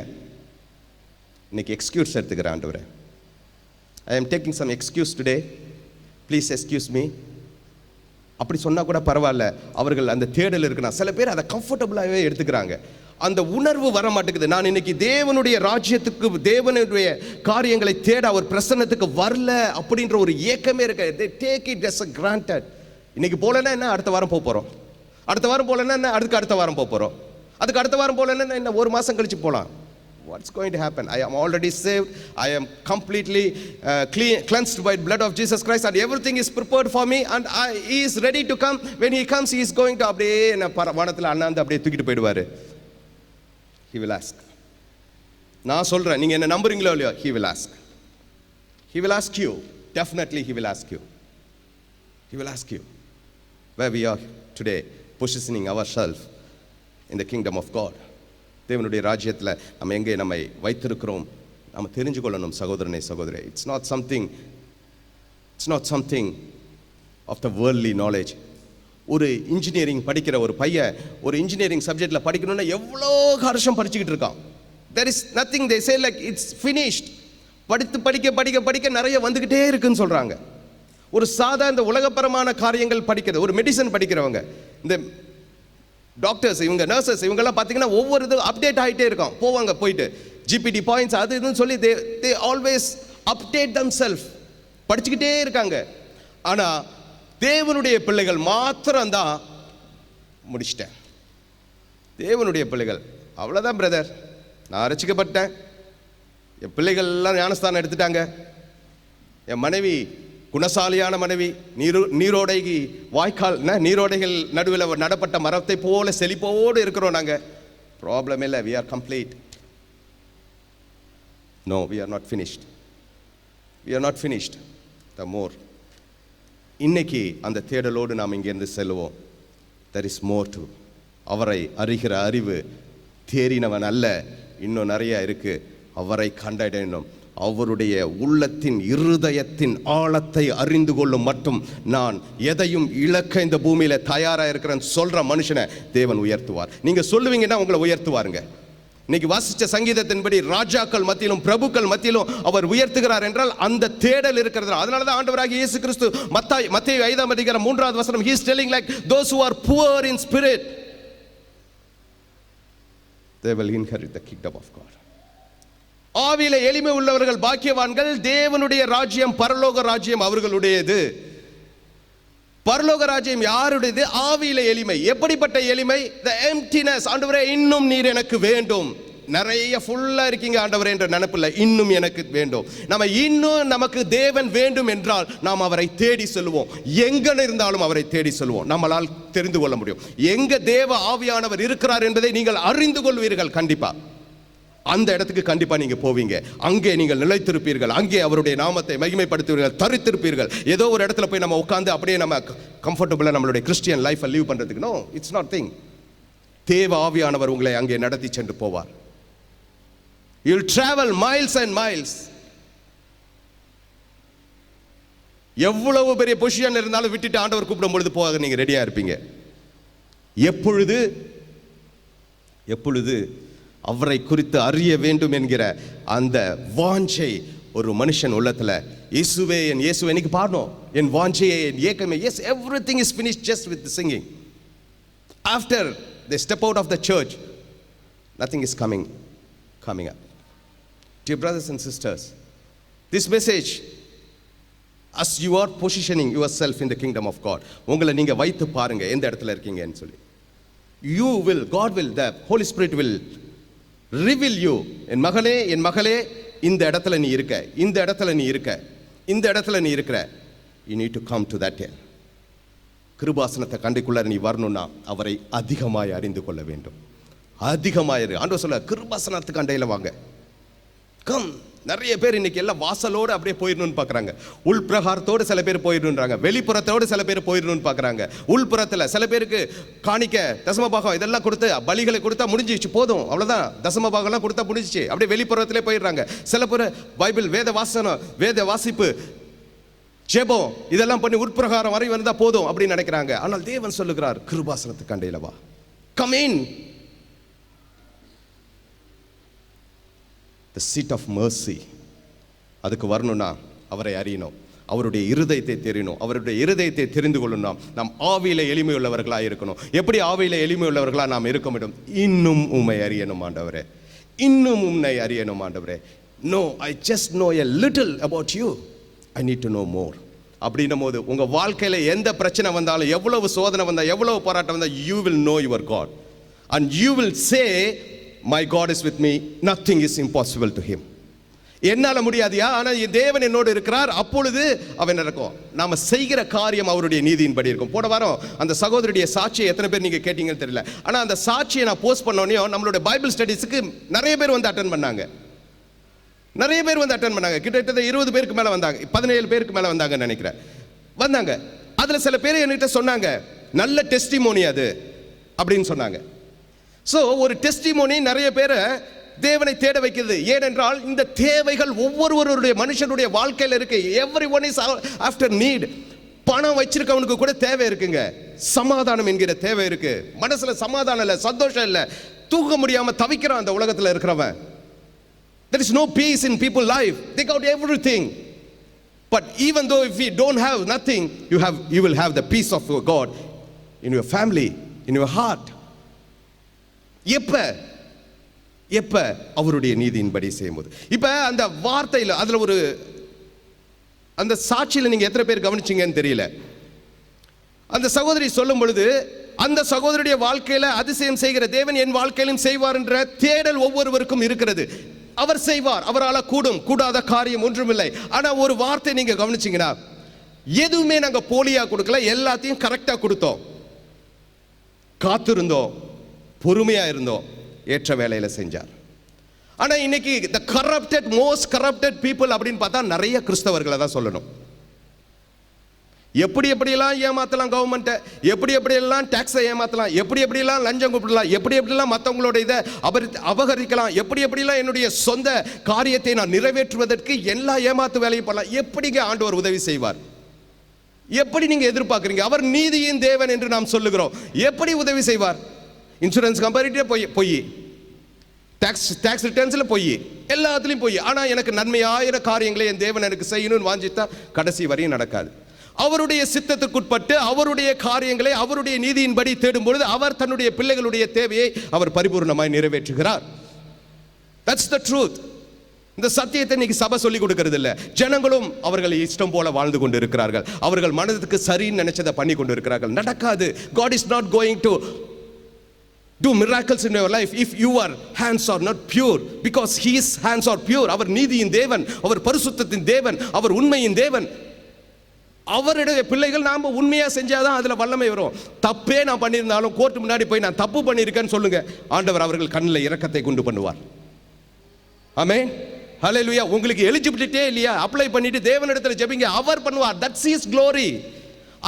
இன்னைக்கு எக்ஸ்கியூஸ் எடுத்துக்கிறேன். ஆண்டவரே, I am taking some excuse today, please excuse me. அப்படி சொன்னா கூட பரவாயில்ல. அவர்கள் அந்த தேடல் இருக்குன்னா, சில பேர் அதை கம்ஃபர்டபுளாகவே எடுத்துக்கிறாங்க. அந்த உணர்வு வர மாட்டேங்குது. நான் இன்னைக்கு தேவனுடைய ராஜ்யத்துக்கு, தேவனுடைய காரியங்களை தேட அவர் பிரசன்னத்துக்கு வரல அப்படின்ற ஒரு ஏக்கமே இருக்கு. they take it as a granted. இன்னைக்கு போலன்னா என்ன, அடுத்த வாரம் போறோம். அடுத்த வாரம் போலன்னா என்ன, அடுத்த வாரம் போறோம். அதுக்கு அடுத்த வாரம் போலன்னா என்ன, ஒரு மாசம் கழிச்சு போலாம். What's going to happen? I am already saved. I am completely cleansed by the blood of Jesus Christ, and everything is prepared for me, and he is ready to come. When he comes, he is going to அப்படியே வானத்துல அண்ணாந்து அப்படியே தூக்கிட்டு போயிடுவாரு. He will ask. நான் சொல்றேன், நீங்க என்ன நம்புறீங்களோ இல்லையோ, he will ask. He will ask you. Definitely he will ask you. He will ask you where we are today, positioning ourselves in the kingdom of God. தேவனுடைய ராஜ்யத்தில் நம்ம எங்கே நம்மை வைத்திருக்கிறோம் நம்ம தெரிஞ்சு கொள்ளணும் சகோதரனே, சகோதரி. It's not something of the worldly knowledge. ஒரு இன்ஜினியரிங் படிக்கிற ஒரு பையன் ஒரு இன்ஜினியரிங் சப்ஜெக்டில் படிக்கணும்னா எவ்வளோ வருஷம் படிச்சுக்கிட்டு இருக்கான். there is nothing they say like it's finished. படிக்க நிறைய வந்துக்கிட்டே இருக்குன்னு சொல்கிறாங்க. ஒரு இந்த உலகப்பரமான காரியங்கள் படிக்கிறது, ஒரு மெடிசன் படிக்கிறவங்க, இந்த டாக்டர்ஸ், இவங்க நர்சஸ், இவங்கெல்லாம் பார்த்தீங்கன்னா ஒவ்வொரு இது அப்டேட் ஆகிட்டே இருக்கும். போயிட்டு ஜிபிடி பாயிண்ட்ஸ் அது இதுன்னு சொல்லி they always update themselves, படிச்சுக்கிட்டே இருக்காங்க. ஆனால் தேவனுடைய பிள்ளைகள் மாத்திரம்தான் முடிச்சிட்டேன். தேவனுடைய பிள்ளைகள் அவ்வளோதான் பிரதர், நான் ரட்சிக்கப்பட்டேன், என் பிள்ளைகள் எல்லாம் ஞானஸ்தானம் எடுத்துட்டாங்க, என் மனைவி குணசாலியான மனைவி, நீரோடைகள் நடுவில் நடப்பட்ட மரத்தை போல செழிப்போடு இருக்கிறோம் நாங்கள், ப்ராப்ளம் இல்லை, we are complete. No, we are not finished. The more இன்னைக்கு அந்த தேடலோடு நாம் இங்கேருந்து செல்லுவோம். there is more to. அவரை அறிகிற அறிவு தேறினவன் அல்ல, இன்னும் நிறைய இருக்கு. அவரை கண்டடையணும். அவருடைய உள்ளத்தின் இருதயத்தின் ஆழத்தை அறிந்து கொள்ளும் மட்டும் நான் எதையும் இழக்க இந்த பூமியில தயாரா இருக்கிறேன்னு சொல்ற மனுஷனை தேவன் உயர்த்துவார். நீங்க சொல்லுவீங்கன்னா உங்களை உயர்த்துவாருங்க. இன்னைக்கு வாசிச்ச சங்கீதத்தின்படி ராஜாக்கள் மத்தியிலும் பிரபுக்கள் மத்தியிலும் அவர் உயர்த்துகிறார் என்றால் அந்த தேடல் இருக்கிறது. அதனாலதான் ஆண்டவராகிய இயேசு கிறிஸ்து மத்தேயு 5ஆம் அதிகாரம் 3வது வசனம், he is telling like those who are poor in spirit, they will inherit the kingdom of God. ஆவியில எளிமை உள்ளவர்கள் பாக்கியவான்கள், தேவனுடைய ராஜ்யம், பரலோக ராஜ்யம் அவர்களுடையது. பரலோக ராஜ்யம் யாருடையது? ஆவியில எளிமை. எப்படிப்பட்ட எளிமை? the emptiness. ஆண்டவரே இன்னும் நீர் எனக்கு வேண்டும். நிறைய ஃபுல்லா இருக்கீங்க ஆண்டவரே என்ற நினைப்பில்லை, இன்னும் எனக்கு வேண்டும். நமக்கு தேவன் வேண்டும் என்றால் நாம் அவரை தேடி செல்வோம். எங்க இருந்தாலும் அவரை தேடி செல்வோம். நம்மளால் தெரிந்து கொள்ள முடியும் எங்க தேவ ஆவியானவர் இருக்கிறார் என்பதை நீங்கள் அறிந்து கொள்வீர்கள். கண்டிப்பா அந்த இடத்துக்கு கண்டிப்பா நீங்க போவீங்க. அங்கே நீங்கள் நிலைத்திருப்பீர்கள். அங்கே அவருடைய நாமத்தை மகிமைப்படுத்துவீர்கள், தரித்திருப்பீர்கள். ஏதோ ஒரு இடத்துல போய் நம்ம உட்கார்ந்து அப்படியே நம்ம கம்ஃபர்டபுளா நம்மளுடைய கிறிஸ்டியன் லைஃபை லீவ் பண்றதுக்கு நோ, இட்ஸ் நாட் திங். தேவ ஆவியானவர் உங்களை அங்கே நடத்தி சென்று போவார். You will travel miles and miles. எவ்வளவு பெரிய பொசிஷன் இருந்தாலும் விட்டுட்டு ஆண்டவர் கூப்பிடும் பொழுது போக நீங்க ரெடியா இருப்பீங்க. எப்பொழுது அவரை குறித்து அறிய வேண்டும் என்கிற அந்த வாஞ்சை ஒரு மனுஷன் உள்ளத்துல, இயேசுவே என் இயேசுவே, இன்னைக்கு பாடணும், என் வாஞ்சையே என் ஏக்கமே. Yes, everything is finished just with the singing. After they step out of the church, nothing is coming up. Dear brothers and sisters, this message, as you are positioning yourself in the kingdom of God, உங்களை நீங்க வைத்து பாருங்க எந்த இடத்துல இருக்கீங்கன்னு சொல்லி. God will, the Holy Spirit will reveal you. என் மகளே, என் மகளே, இந்த இடத்துல நீ இருக்க, இந்த இடத்துல நீ இருக்க, இந்த இடத்துல நீ இருக்கிற. You need to come to that hill. கிருபாசனத்தை கண்டுக்குள்ள நீ வரணும்னா அவரை அதிகமாய் அறிந்து கொள்ள வேண்டும். அதிகமாய் ஆண்டவர் சொல்ல, கிருபாசனத்துக்கு அண்டையில வாங்க. கம். நிறைய பேர் இன்னைக்கு எல்லாம் வாசலோடு அப்படியே போயிடணும்னு பார்க்குறாங்க. உள்பிரகாரத்தோடு சில பேர் போயிடணுன்றாங்க, வெளிப்புறத்தோடு சில பேர் போயிடணும்னு பார்க்குறாங்க. உள்புறத்தில் சில பேருக்கு காணிக்க தசமபாகம் இதெல்லாம் கொடுத்து பலிகளை கொடுத்தா முடிஞ்சிச்சு, போதும், அவ்வளோதான், தசமபாகம்லாம் கொடுத்தா முடிஞ்சிச்சு, அப்படியே வெளிப்புறத்திலே போயிடுறாங்க. சில பேர் பைபிள் வேத வாசனம், வேத வாசிப்பு, ஜெபம் இதெல்லாம் பண்ணி உட்பிரகாரம் வரை வந்தா போதும் அப்படின்னு நினைக்கிறாங்க. ஆனால் தேவன் சொல்லுகிறார், கிருபாசனத்துக்கு அண்டையில வா. Come in the seat of mercy. அதுக்கு வரணும்னா அவரை அறியணும், அவருடைய இருதயத்தை தெரியணும். அவருடைய இருதயத்தை தெரிந்து கொள்ளணும். நாம் ஆவியில எளிமை உள்ளவர்களாக இருக்கணும். எப்படி ஆவியில எளிமை உள்ளவர்களாக நாம் இருக்க முடியும்? இன்னும் உம்மை அறியணும் ஆண்டவரே, இன்னும் உம்மை அறியணும் ஆண்டவரே. No, I just know a little about you. I need to know more. அப்படின்னும் போது உங்க வாழ்க்கையில எந்த பிரச்சனை வந்தாலும், எவ்வளவு சோதனை வந்தா, எவ்வளவு போராட்டம் வந்தா, you will know your God and you will say, my God is with me, nothing is impossible to him. என்னால முடியாதியா, ஆனா தேவன் என்னோடு இருக்கிறார், அப்பொழுது அவன் நடக்கும். நாம செய்கிற காரியம் அவருடைய நீதியின்படி இருக்கும். போன வாரம் அந்த சகோதரியுடைய சாட்சியை எத்தனை பேர் நீங்க கேட்டீங்கன்னு தெரியல. ஆனா அந்த சாட்சியை நான் போஸ்ட் பண்ணோனே நம்மளுடைய பைபிள் ஸ்டடீஸ்க்கு நிறைய பேர் வந்து அட்டென்ட் பண்ணாங்க. கிட்டத்தட்ட 20 பேருக்கு மேல வந்தாங்க, 17 பேருக்கு மேல வந்தாங்கன்னு நினைக்கிறேன். வந்தாங்க. அதுல சில பேர் என்கிட்ட சொன்னாங்க, நல்ல டெஸ்டிமோனி அது அப்படின்னு சொன்னாங்க. ஸோ ஒரு டெஸ்டிமோனி நிறைய பேரை தேவனை தேட வைக்கிறது. ஏனென்றால் இந்த தேவைகள் ஒவ்வொருவருடைய மனுஷனுடைய வாழ்க்கையில் இருக்கு. Everyone is after need. பணம் வச்சிருக்கவனுக்கு கூட தேவை இருக்குங்க, சமாதானம் என்கிற தேவை இருக்கு. மனசுல சமாதானம் இல்லை, சந்தோஷம் இல்லை, தூங்க முடியாம தவிக்கிறான் அந்த உலகத்தில் இருக்கிறவன். There is no peace in people's life. They got everything. But even though if we don't have nothing, you will have the peace of God in your family, in your heart. எப்ப அவருடைய நீதியின்படி செய்யும்போது. இப்ப அந்த வார்த்தையில் அதுல ஒரு அந்த சாட்சியில நீங்க எத்தனை பேர் கவனிச்சீங்கன்னு தெரியல. அந்த சகோதரி சொல்லும் பொழுது, அந்த சகோதரியுடைய வாழ்க்கையில அதிசயம் செய்கிற தேவன் என் வாழ்க்கையிலும் செய்வார் என்ற தேடல் ஒவ்வொருவருக்கும் இருக்கிறது. அவர் செய்வார், அவரால் கூடும், கூடாத காரியம் ஒன்றுமில்லை. ஆனா ஒரு வார்த்தை நீங்க கவனிச்சீங்கன்னா, எதுவுமே நாங்க போலியா கொடுக்கல, எல்லாத்தையும் கரெக்டா கொடுத்தோம், காத்திருந்தோம், பொறுமையா இருந்தோம், ஏற்ற வேலையில செஞ்சார். ஆனா இன்னைக்கு the corrupted, most corrupted people அப்படின்னு பார்த்தா நிறைய கிறிஸ்தவர்களை தான் சொல்லணும். எப்படியெல்லாம் ஏமாத்தலாம் கவர்மெண்ட்டை, எப்படியெல்லாம் டாக்ஸை ஏமாத்தலாம், எப்படியெல்லாம் லஞ்சம் கூப்பிடலாம், எப்படியெல்லாம் மற்றவங்களோட இதை அபகரிக்கலாம், எப்படியெல்லாம் என்னுடைய சொந்த காரியத்தை நான் நிறைவேற்றுவதற்கு எல்லா ஏமாத்து வேலையும் பண்ணலாம். எப்படிங்க ஆண்டவர் உதவி செய்வார்? எப்படி நீங்க எதிர்பார்க்குறீங்க? அவர் நீதியின் தேவன் என்று நாம் சொல்லுகிறோம். எப்படி உதவி செய்வார்? இன்சூரன்ஸ் கம்பேரிட்டிவ் போய், டாக்ஸ் ரிட்டர்ன்ஸ்ல போய், எல்லாத்துலையும் போய். ஆனா எனக்கு நன்மையாயிர காரியங்களை என் தேவன் எனக்கு செய்யணும்னு வாஞ்சித்தா கடைசி வரையும் நடக்காது. அவருடைய சித்தத்துக்குட்பட்டு அவருடைய காரியங்களை அவருடைய நீதியின்படி தேடும் பொழுது அவர் தன்னுடைய பிள்ளைகளுடைய தேவையை அவர் பரிபூர்ணமாய் நிறைவேற்றுகிறார். That's the truth. இந்த சத்தியத்தை இன்னைக்கு சபை சொல்லி கொடுக்கிறது இல்ல. ஜனங்களும் அவர்கள் இஷ்டம் போல வாழ்ந்து கொண்டு இருக்கிறார்கள். அவர்கள் மனதுக்கு சரின்னு நினைச்சதை பண்ணி கொண்டு இருக்கிறார்கள். நடக்காது. God is not going to do miracles in your life if your hands are not pure, because his hands are pure. அவர் நீதியின் தேவன், அவர் பரிசுத்தத்தின் தேவன், அவர் உண்மையின் தேவன். அவருடைய பிள்ளைகள் நாம உண்மையா செஞ்சாதான் அதுல வல்லமை வரும். தப்பே நான் பண்ணியிருந்தாலும் கோர்ட்டு முன்னாடி போய் நான் தப்பு பண்ணியிருக்கேன்னு சொல்லுங்க, ஆண்டவர் அவர்கள் கண்ணில் இரக்கத்தை கொண்டு பண்ணுவார். ஆமென், ஹல்லேலூயா. உங்களுக்கு எலிஜிபிலிட்டியே இல்லையா, அப்ளை பண்ணிட்டு தேவனிடத்தில் ஜெபிங்க, அவர் பண்ணுவார். That's his glory.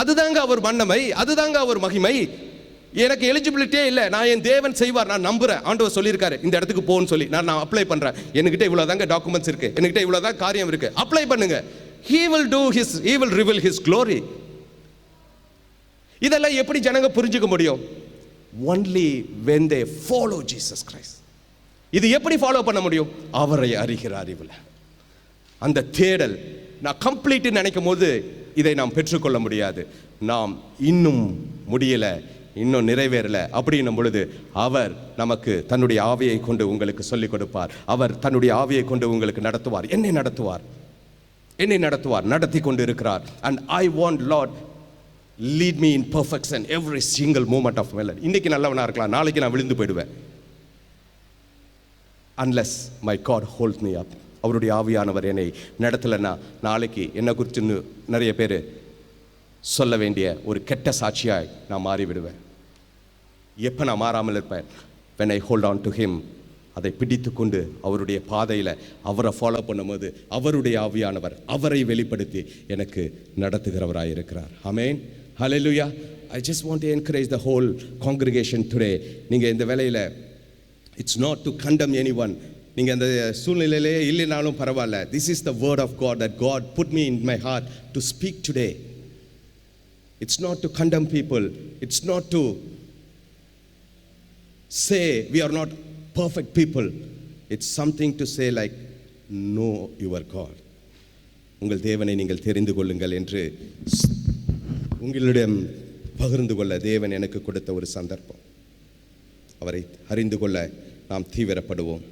அதுதாங்க அவர் வல்லமை, அதுதாங்க அவர் மகிமை. எனக்கு எலிஜிபிலிட்டியே இல்லை, நான் என் தேவன் செய்வார், நான் நம்புறேன், ஆண்டவர் சொல்லியிருக்காரு இந்த இடத்துக்கு போன்னு சொல்லி நான் அப்ளை பண்றேன், என்கிட்ட இவ்வளவுதாங்க டாக்குமெண்ட்ஸ் இருக்கு, என்கிட்ட இவ்வளவுதான் காரியம் இருக்கு, அப்ளை பண்ணுங்க. He will reveal his glory. இதெல்லாம் எப்படி ஜனங்க புரிஞ்சுக்க முடியும்? Only when they follow Jesus Christ. இது எப்படி ஃபாலோ பண்ண முடியும்? அவரை அறிகிற அறிவில். அந்த தேடல் நான் கம்ப்ளீட் நினைக்கும் போது இதை நாம் பெற்றுக்கொள்ள முடியாது. நாம் இன்னும் முடியல, இன்னும் நிறைவேறல அப்படின்னும் பொழுது அவர் நமக்கு தன்னுடைய ஆவியை கொண்டு உங்களுக்கு சொல்லிக் கொடுப்பார். அவர் தன்னுடைய ஆவியை கொண்டு உங்களுக்கு நடத்துவார். என்னை நடத்துவார், நடத்தி கொண்டு இருக்கிறார். And I want Lord lead me in perfection every single moment of my life. இன்னைக்கு நல்லவனா இருக்கலாம், நாளைக்கு நான் விழுந்து போயிடுவேன். Unless my God holds me up. அவருடைய ஆவியானவர் என்னை நடத்தலைன்னா நாளைக்கு என்னை குறித்து நிறைய பேர் சொல்ல வேண்டிய ஒரு கெட்ட சாட்சியாய் நான் மாறிவிடுவேன். எப்போ நான் மாறாமல் இருப்பேன்? when I hold on to him. அதை பிடித்து கொண்டு அவருடைய பாதையில் அவரை ஃபாலோ பண்ணும்போது அவருடைய ஆவியானவர் அவரை வெளிப்படுத்தி எனக்கு நடத்துகிறவராய் இருக்கிறார். ஆமென், ஹல்லேலூயா. I just want to encourage the whole congregation today. நீங்கள் இந்த வேளையில் it's not to condemn anyone. நீங்கள் அந்த சூழ்நிலையிலே இல்லைனாலும் பரவாயில்ல. This is the word of God that God put me in my heart to speak today. It's not to condemn people. It's not to say we are not perfect people. It's something to say like know your God. உங்கள் தேவனை நீங்கள் தெரிந்து கொள்ளுங்கள் என்று உங்களிடம் பகிர்ந்து கொள்ள தேவன் எனக்கு கொடுத்த ஒரு சந்தர்ப்பம். அவரை அறிந்து கொள்ள நாம் தீவிரப்படுவோம்.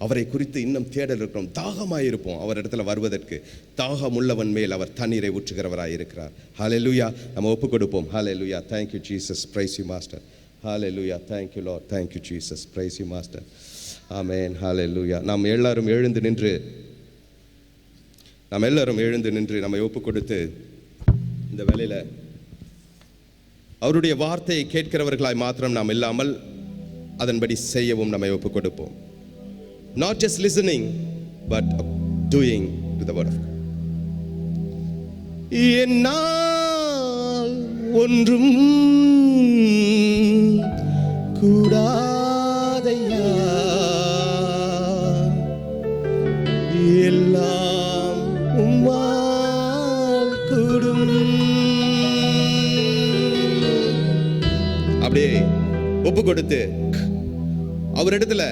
அவரை குறித்து இன்னும் தேடல் இருக்கிறோம், தாகமாய் இருப்போம். அவர் இடத்துல வருவதற்கு தாகம் உள்ளவன் மேல் அவர் தண்ணீரை ஊற்றுகிறவராய் இருக்கிறார். ஹல்லேலூயா. நம்ம ஒப்பு கொடுப்போம். ஹல்லேலூயா. Thank you Jesus. Praise you Master. Hallelujah. Thank you Lord. Thank you Jesus. Praise you Master. Amen. Hallelujah. நாம் எல்லாரும் எழுந்து நின்று நம்மை ஒப்பு கொடுத்து இந்த வேளையில அவருடைய வார்த்தையை கேட்கிறவர்களாய் மாத்திரம் நாம் இல்லாமல் அதன்படி செய்யவும் நம்மை ஒப்பு கொடுப்போம். Not just listening but doing to the word of God. என்னால் ஒன்றும் கூடாதையா, எல்லாம் உம்மால் கூடும். அப்படியே ஒப்பு கொடுத்து அவரிடத்துல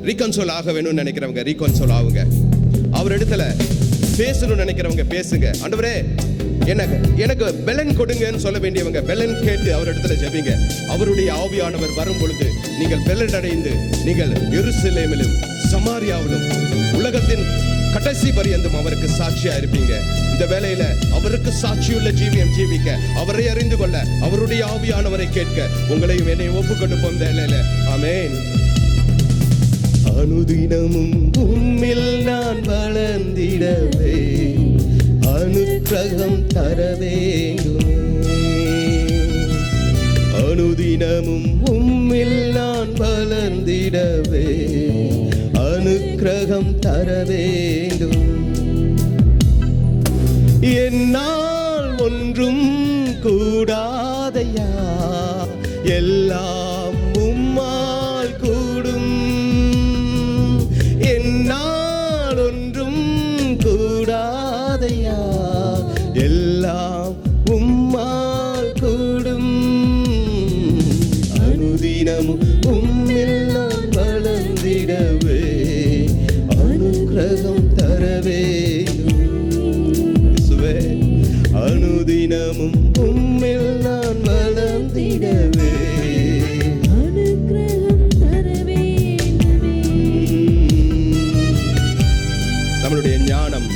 ரீகன்சோல் ஆக வேணும்னு நினைக்கிறவங்க ரீகன்சோல் ஆகுங்க. அவரிடத்துல பேசணும்னு நினைக்கிறவங்க பேசுங்க. ஆண்டவரே எனக்கு பெலன் கொடுங்கன்னு சொல்ல வேண்டியவங்க பெலன் கேட்டு அவரிடத்துல ஜெபிங்க. அவருடைய ஆவியானவர் வரும் பொழுது நீங்கள் பெலன் அடைந்து நீங்கள் எருசலேமிலும் சமாரியாவிலும் உலகத்தின் கடைசி பரியந்தம் அவருக்கு சாட்சியா இருப்பீங்க. இந்த வேளையில அவருக்கு சாட்சியுள்ள ஜீவியம் ஜீவிக்க, அவரை அறிந்து கொள்ள, அவருடைய ஆவியானவரை கேட்க உங்களையும் என்னையும் ஒப்பு கொடுப்போம் வேளையில. ஆமென். அனுதினமும் உம்மில் நான் வளர்ந்திடவே அனுக்கிரகம் தர வேண்டுமே. அனுதினமும் உம்மில் நான் வளர்ந்திடவே அனுக்கிரகம் தர வேண்டும். என்னால் ஒன்றும் கூடாதையா, எல்லாம் உம்மால் கூடும். என்னால் ஒன்றும் கூடாதையா, எல்லாம் உம்மால் கூடும். அனுதினமும் உம்மில் நான் வளர்ந்திடவே அனுக்கிரகம் தர வேண்டும். அனுதினமும் உம்மில் நான் வளர்ந்திடவே அனுக்கிரகம் தர வேண்டுமே. நம்மளுடைய ஞானம்,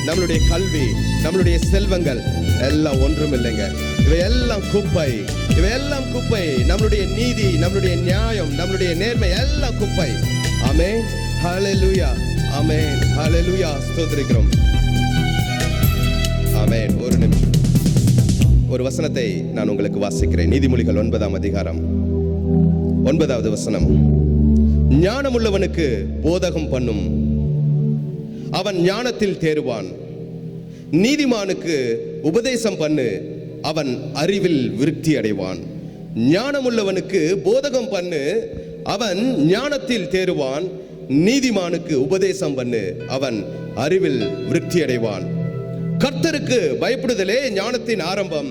நம்மளுடைய கல்வி, நம்மளுடைய செல்வங்கள் எல்லாம் ஒன்றும் இல்லைங்க. இவையெல்லாம் குப்பை, இவையெல்லாம் குப்பை. நம்மளுடைய நீதி, நம்மளுடைய நியாயம், நம்மளுடைய நேர்மை எல்லாம் குப்பை. ஆமென். ஹல்லேலூயா. ஆமென். ஹல்லேலூயா. ஸ்தோத்திரிக்கிறோம். ஆமென். ஒரு நிமிஷம், ஒரு வசனத்தை நான் உங்களுக்கு வாசிக்கிறேன். நீதிமொழிகள் 9ஆம் அதிகாரம் 9வது வசனம். ஞானமுள்ளவனுக்கு போதகம் பண்ணும், அவன் ஞானத்தில் தேறுவான். நீதிமானுக்கு உபதேசம் பண்ணு, அவன் அறிவில் விருத்தி அடைவான். ஞானமுள்ளவனுக்கு போதகம் பண்ணு, அவன் ஞானத்தில் தேறுவான். நீதிமானுக்கு உபதேசம் பண்ணு, அவன் அறிவில் விருத்தி அடைவான். கர்த்தருக்கு பயப்படுதலே ஞானத்தின் ஆரம்பம்,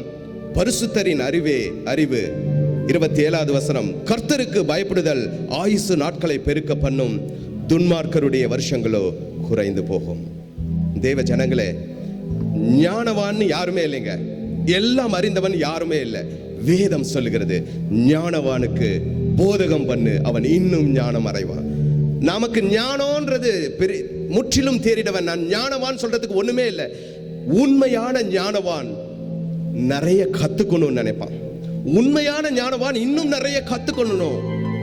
பரிசுத்தரின் அறிவே அறிவு. 27வது வசனம், கர்த்தருக்கு பயப்படுதல் ஆயுசு நாட்களை பெருக்க பண்ணும், துன்மார்க்கருடைய வருஷங்களோ குறைந்து போகும். தேவ ஜனங்களே, ஞானவான் யாருமே இல்லைங்க, எல்லாம் அறிந்தவன் யாருமே இல்லை. வேதம் சொல்லுகிறது, ஞானவானுக்கு போதகம் பண்ணு, அவன் இன்னும் ஞானம் அடைவான். நமக்கு ஞானம்ன்றது முற்றிலும் தேறிடவன். நான் ஞானவான் சொல்றதுக்கு ஒண்ணுமே இல்லை. உண்மையான ஞானவான் நிறைய கத்துக்கணும்னு நினைப்பான். உண்மையான ஞானவான் இன்னும் நிறைய கத்துக்கணும்.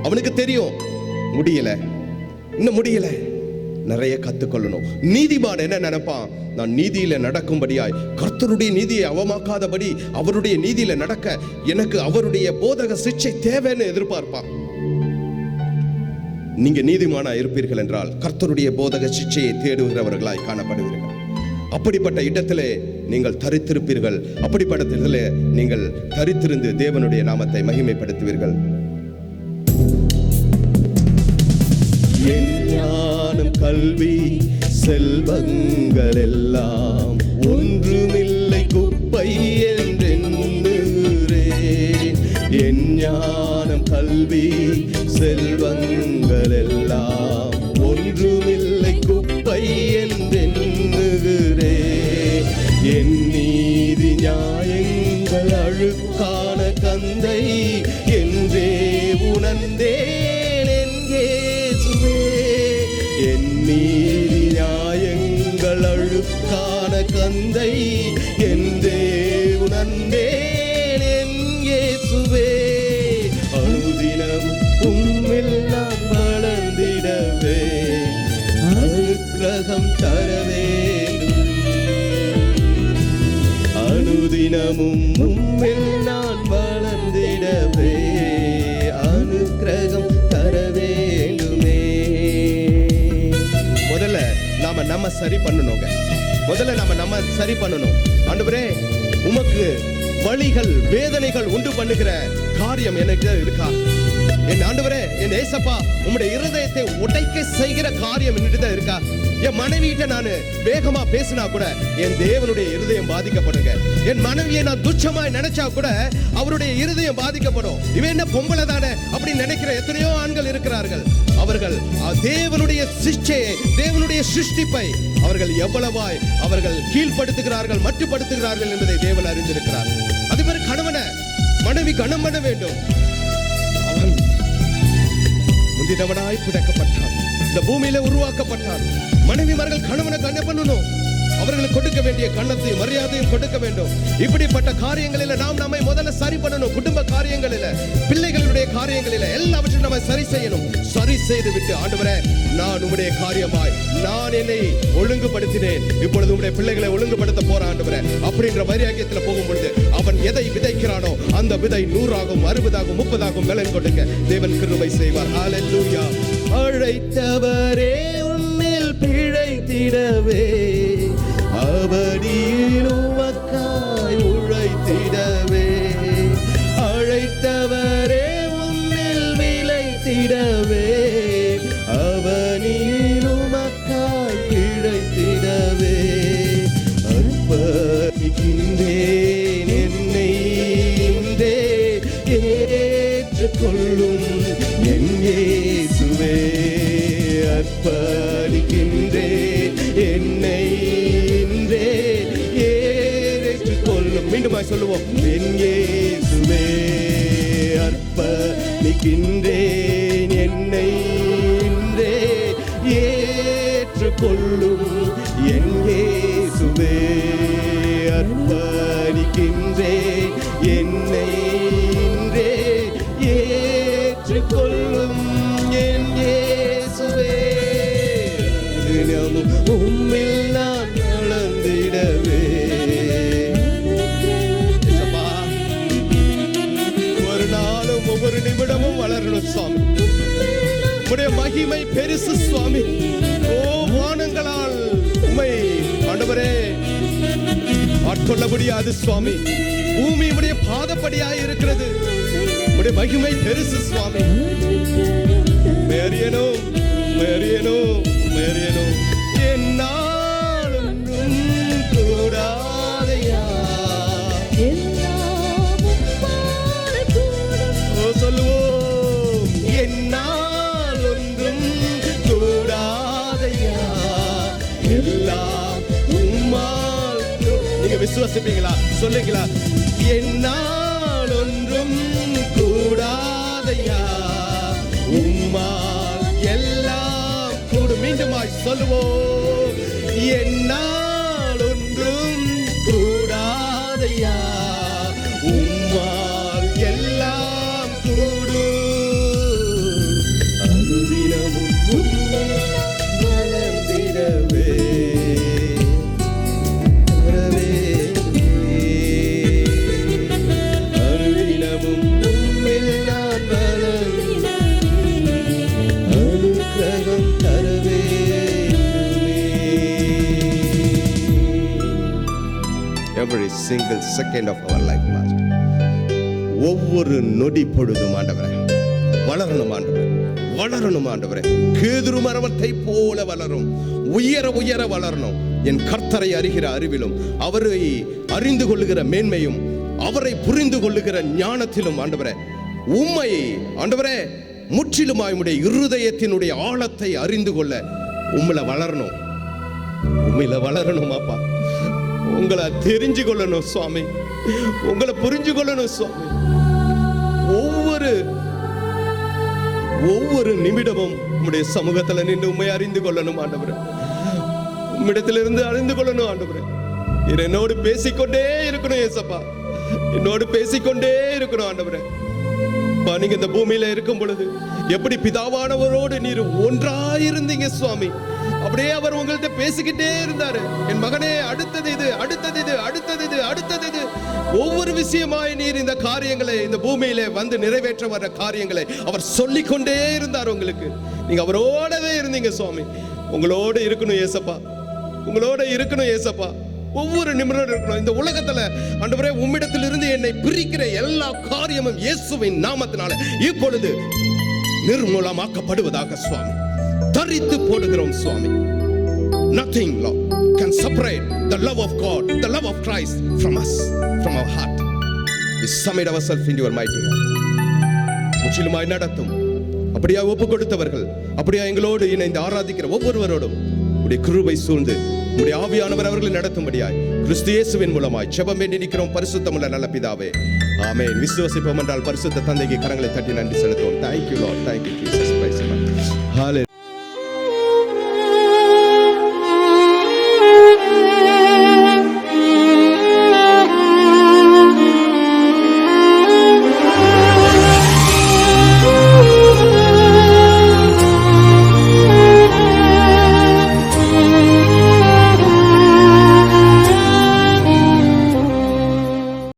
அவனுக்கு தெரியும், முடியல, இன்னும் முடியல, நிறைய கத்துக்கொள்ளணும். நீதிமான் என்ன நினைப்பான்? நான் நீதியில நடக்கும்படியாய், கர்த்தருடைய நீதியை அவமாக்காதபடி அவருடைய நீதியில நடக்க எனக்கு அவருடைய போதக சிக்ஷை தேவைன்னு எதிர்பார்ப்பான். நீங்க நீதிமானா இருப்பீர்கள் என்றால் கர்த்தருடைய போதக சிக்ஷையை தேடுகிறவர்களாய் காணப்படுவீர்கள். அப்படிப்பட்ட இடத்திலே நீங்கள் தரித்திருப்பீர்கள். அப்படிப்பட்ட இடத்திலே நீங்கள் தரித்திருந்து தேவனுடைய நாமத்தை மகிமைப்படுத்துவீர்கள். ஞானம் கல்வி செல்வங்கள் எல்லாம் ஒன்றுமில்லை குப்பை என்றெண்ணுகிறேன். என் ஞானம் கல்வி செல்வங்கள் எல்லாம் ஒன்றுமில்லை குப்பை என்றெண்ணுகிறேன். என் நீதி நியாயங்கள் அழுக்கான கந்தை என்றே உணர்ந்தேன். என் நீதி நியாயங்கள் அழுக்கான கந்தை என்றே உணர்ந்தேன். என் இயேசுவே, அனுதினம் உம்மில் நான் வளர்ந்திடவே அனுக்கிரகம் தர வேண்டும். அனுதினமும் உம்மில் நான் வளர்ந்திடவே அனுக்கிரகம் தர வேண்டுமே. முதல்ல நம்ம சரி பண்ணணுங்க. முதல்ல நம்ம சரி பண்ணணும். ஆண்டவரே, உமக்கு வலிகள் வேதனைகள் உண்டு பண்ணுகிற காரியம் எனக்கு இருக்கா? என் ஆண்டவரே, என் ஏசப்பா, உம்முடைய இருதயத்தை உடைக்க செய்கிற காரியம் என்னிட்ட இருக்கா? என் மனைவிட்ட நான் வேகமா பேசினா கூட என் தேவனுடைய இருதயம் பாதிக்கப்படுங்க. என் மனைவியை நான் துச்சமாய் நினைச்சா கூட அவருடைய இருதயம் பாதிக்கப்படும். இவன் என்ன பொம்பளை தானே அப்படின்னு நினைக்கிற எத்தனையோ ஆண்கள் இருக்கிறார்கள். அவர்கள் தேவனுடைய சிஷ்டையை, தேவனுடைய சிருஷ்டிப்பை அவர்கள் எவ்வளவாய் அவர்கள் கீழ்படுத்துகிறார்கள், மட்டுப்படுத்துகிறார்கள் என்பதை தேவன் அறிந்திருக்கிறார். அது மாதிரி கணவனை மனைவி கனம் பண்ண வேண்டும். அவன் முந்தினவனாய் பிடக்கப்பட்டான், இந்த பூமியில உருவாக்கப்பட்டான். மனைவிமார்கள் கணவனை கண்ண பண்ணணும். அவர்களுக்கு கொடுக்க வேண்டிய கண்ணத்தையும் மரியாதையும் கொடுக்க வேண்டும். இப்படிப்பட்ட காரியங்களில் நாம் நம்மை முதல்ல சரி பண்ணணும். குடும்ப காரியங்களில், பிள்ளைகளுடைய காரியங்களில் எல்லாவற்றையும் நம்ம சரி செய்யணும். சரி செய்து விட்டு, ஆண்டவரே, நான் உம்முடைய காரியமாய் நான் என்னை ஒழுங்குபடுத்தினேன், இப்பொழுது உம்முடைய பிள்ளைகளை ஒழுங்குபடுத்த போற ஆண்டவரே அப்படின்ற வைராக்கியத்தில் போகும் பொழுது அவன் எதை விதைக்கிறானோ அந்த விதை 100ஆகும், 60ஆகும், 30ஆகும் பலன் கொடுக்க தேவன் கிருபை செய்வார். ஹல்லேலூயா. அழைத்தவரே உன்னில் பிழைத்திடவே அவனில் உமக்காய் உழைத்திடவே. அழைத்தவரே உன்னில் விளைத்திடவே அவனில் உமக்காய் பிழைத்திடவே. அர்ப்பணிக்கின்றேன் என்னை இன்றே ஏற்றுக்கொள்ளும் என் இயேசுவே. அர்ப்பணிக்கின்றேன் என்னை இன்றே ஏற்றுக்கொள்ளும். மீண்டுமாய் சொல்லுவோம், என் இயேசுவே. அர்ப்பணிக்கின்றேன் என்னை இன்றே ஏற்றுக்கொள்ளும் என் இயேசுவே. அர்ப்பணிக்கின்றேன் என்னை இன்றே ஏற்றுக்கொள்ளும் என் இயேசுவே. தினமும் உம்மில் நான் வளர்ந்திடவே. ஒரு நாளும் ஒவ்வொரு நிமிடமும் வளரணும் சுவாமி. உம்முடைய மகிமை பெருசு சுவாமி. ஓ, வானங்களால் உம்மை ஆண்டவரே ஆட்கொள்ள முடியாது சுவாமி. பூமி உம்முடைய பாதப்படியாய் இருக்கிறது. உம்முடைய மகிமை பெருசு சுவாமி. மேரியனும் மேரியனும் மேரியனும் என்னால் ஒன்றும் கூடாதையா. சொல்லுவோம், என்னால் ஒன்றும் கூடாதையா, எல்லாம் உம்மால். நீங்க விசுவாசிப்பீங்களா? சொல்லுங்களா? என்னால் ஒன்றும் கூடாதையா, உம்மால் எல்லாம் கூடும். மீண்டுமாய் சொல்லுவோம், என்னால் ஒன்றும் கூடாதையா, உம்மால் எல்லாம் கூடும். அனுதினமும் உம்மை வளர்ந்திடவே அனுதினமும் உம்மில் நான் வளர்ந்திட அனுக்கிரகம் தர வேண்டுமே. Every single second of our life, Master. ஒவ்வொரு நொடி பொழுதும் ஆண்டவரே வளரணும், ஆண்டவரே வளரணும், ஆண்டவரே. கேதுரு மரத்தை போல வளரும், உயர உயர வளரணும். என் கர்த்தரை அறிகிற அறிவிலும், அவரை அறிந்து கொள்ளுகிற மேன்மையும், அவரை புரிந்து கொள்ளுகிற ஞானத்திலும் ஆண்டவரே உம்மை ஆண்டவரே முற்றிலுமாய் உம்முடைய இருதயத்தினுடைய ஆழத்தை அறிந்து கொள்ள உம்மில வளரணும், உம்மில வளரணும் அப்பா. உங்களை தெரிஞ்சு கொள்ளணும் சுவாமி, உங்களை புரிஞ்சு கொள்ளணும் சுவாமி. ஒவ்வொரு நிமிடமும் உம்முடைய சமூகத்துல நின்று உம்மை அறிந்து கொள்ளணும் ஆண்டவரே. உம்மிடத்திலிருந்து அறிந்து கொள்ளணும் ஆண்டவரே. என்னோடு பேசிக்கொண்டே இருக்கணும் ஏசப்பா, என்னோடு பேசிக்கொண்டே இருக்கணும் ஆண்டவரே. நீங்க இந்த பூமியில இருக்கும் பொழுது எப்படி பிதாவானவரோடு நீர் ஒன்றாயிருந்தீங்க சுவாமி, அப்படியே அவர் உங்கள்கிட்ட பேசிக்கிட்டே இருந்தாரு. என் மகனே, அடுத்தது இது, அடுத்தது இது, அடுத்தது இது, அடுத்தது இது. ஒவ்வொரு விஷயமாய் நீர் இந்த காரியங்களை இந்த பூமியில வந்து நிறைவேற்ற வர காரியங்களை அவர் சொல்லிக்கொண்டே இருந்தார் உங்களுக்கு. நீங்க அவரோடவே இருந்தீங்க சுவாமி. உங்களோட இருக்கணும் ஏசப்பா, உங்களோட இருக்கணும் ஏசப்பா. ஒவ்வொரு நிமிடம் இருக்கணும். இந்த உலகத்துல ஆண்டவரே உம்மிடத்திலிருந்து என்னை பிரிக்கிற எல்லா காரியமும் இயேசுவின் நாமத்தினால இப்பொழுது நிர்மூலமாக்கப்படுவதாக சுவாமி. தரித்து போடுகிறோம் சுவாமி. Nothing, Lord, can separate the love of God, the love of Christ from us, from our heart. We submit ourselves into your mighty hand. முற்றிலுமாய் நடத்தும். அப்படியே ஒப்பு கொடுத்தவர்கள், அப்படியே எங்களோடு இணைந்து ஆராதிக்கிற ஒவ்வொருவரோடும் உடைய கிருபை சூழ்ந்து உடைய ஆவியானவர் அவர்களை நடத்தும்படியாய் கிறிஸ்து இயேசுவின் மூலமாய் ஜெபம் வேண்டி நிற்கிறோம் பரிசுத்தமுள்ள நல்ல பிதாவே, ஆமென். விசுவாசிப்போம் என்றால் பரிசுத்த தந்தைக்கு கரங்களை தட்டி நன்றி செலுத்துவோம். Thank you Lord, thank you Jesus Christ. Hallelujah.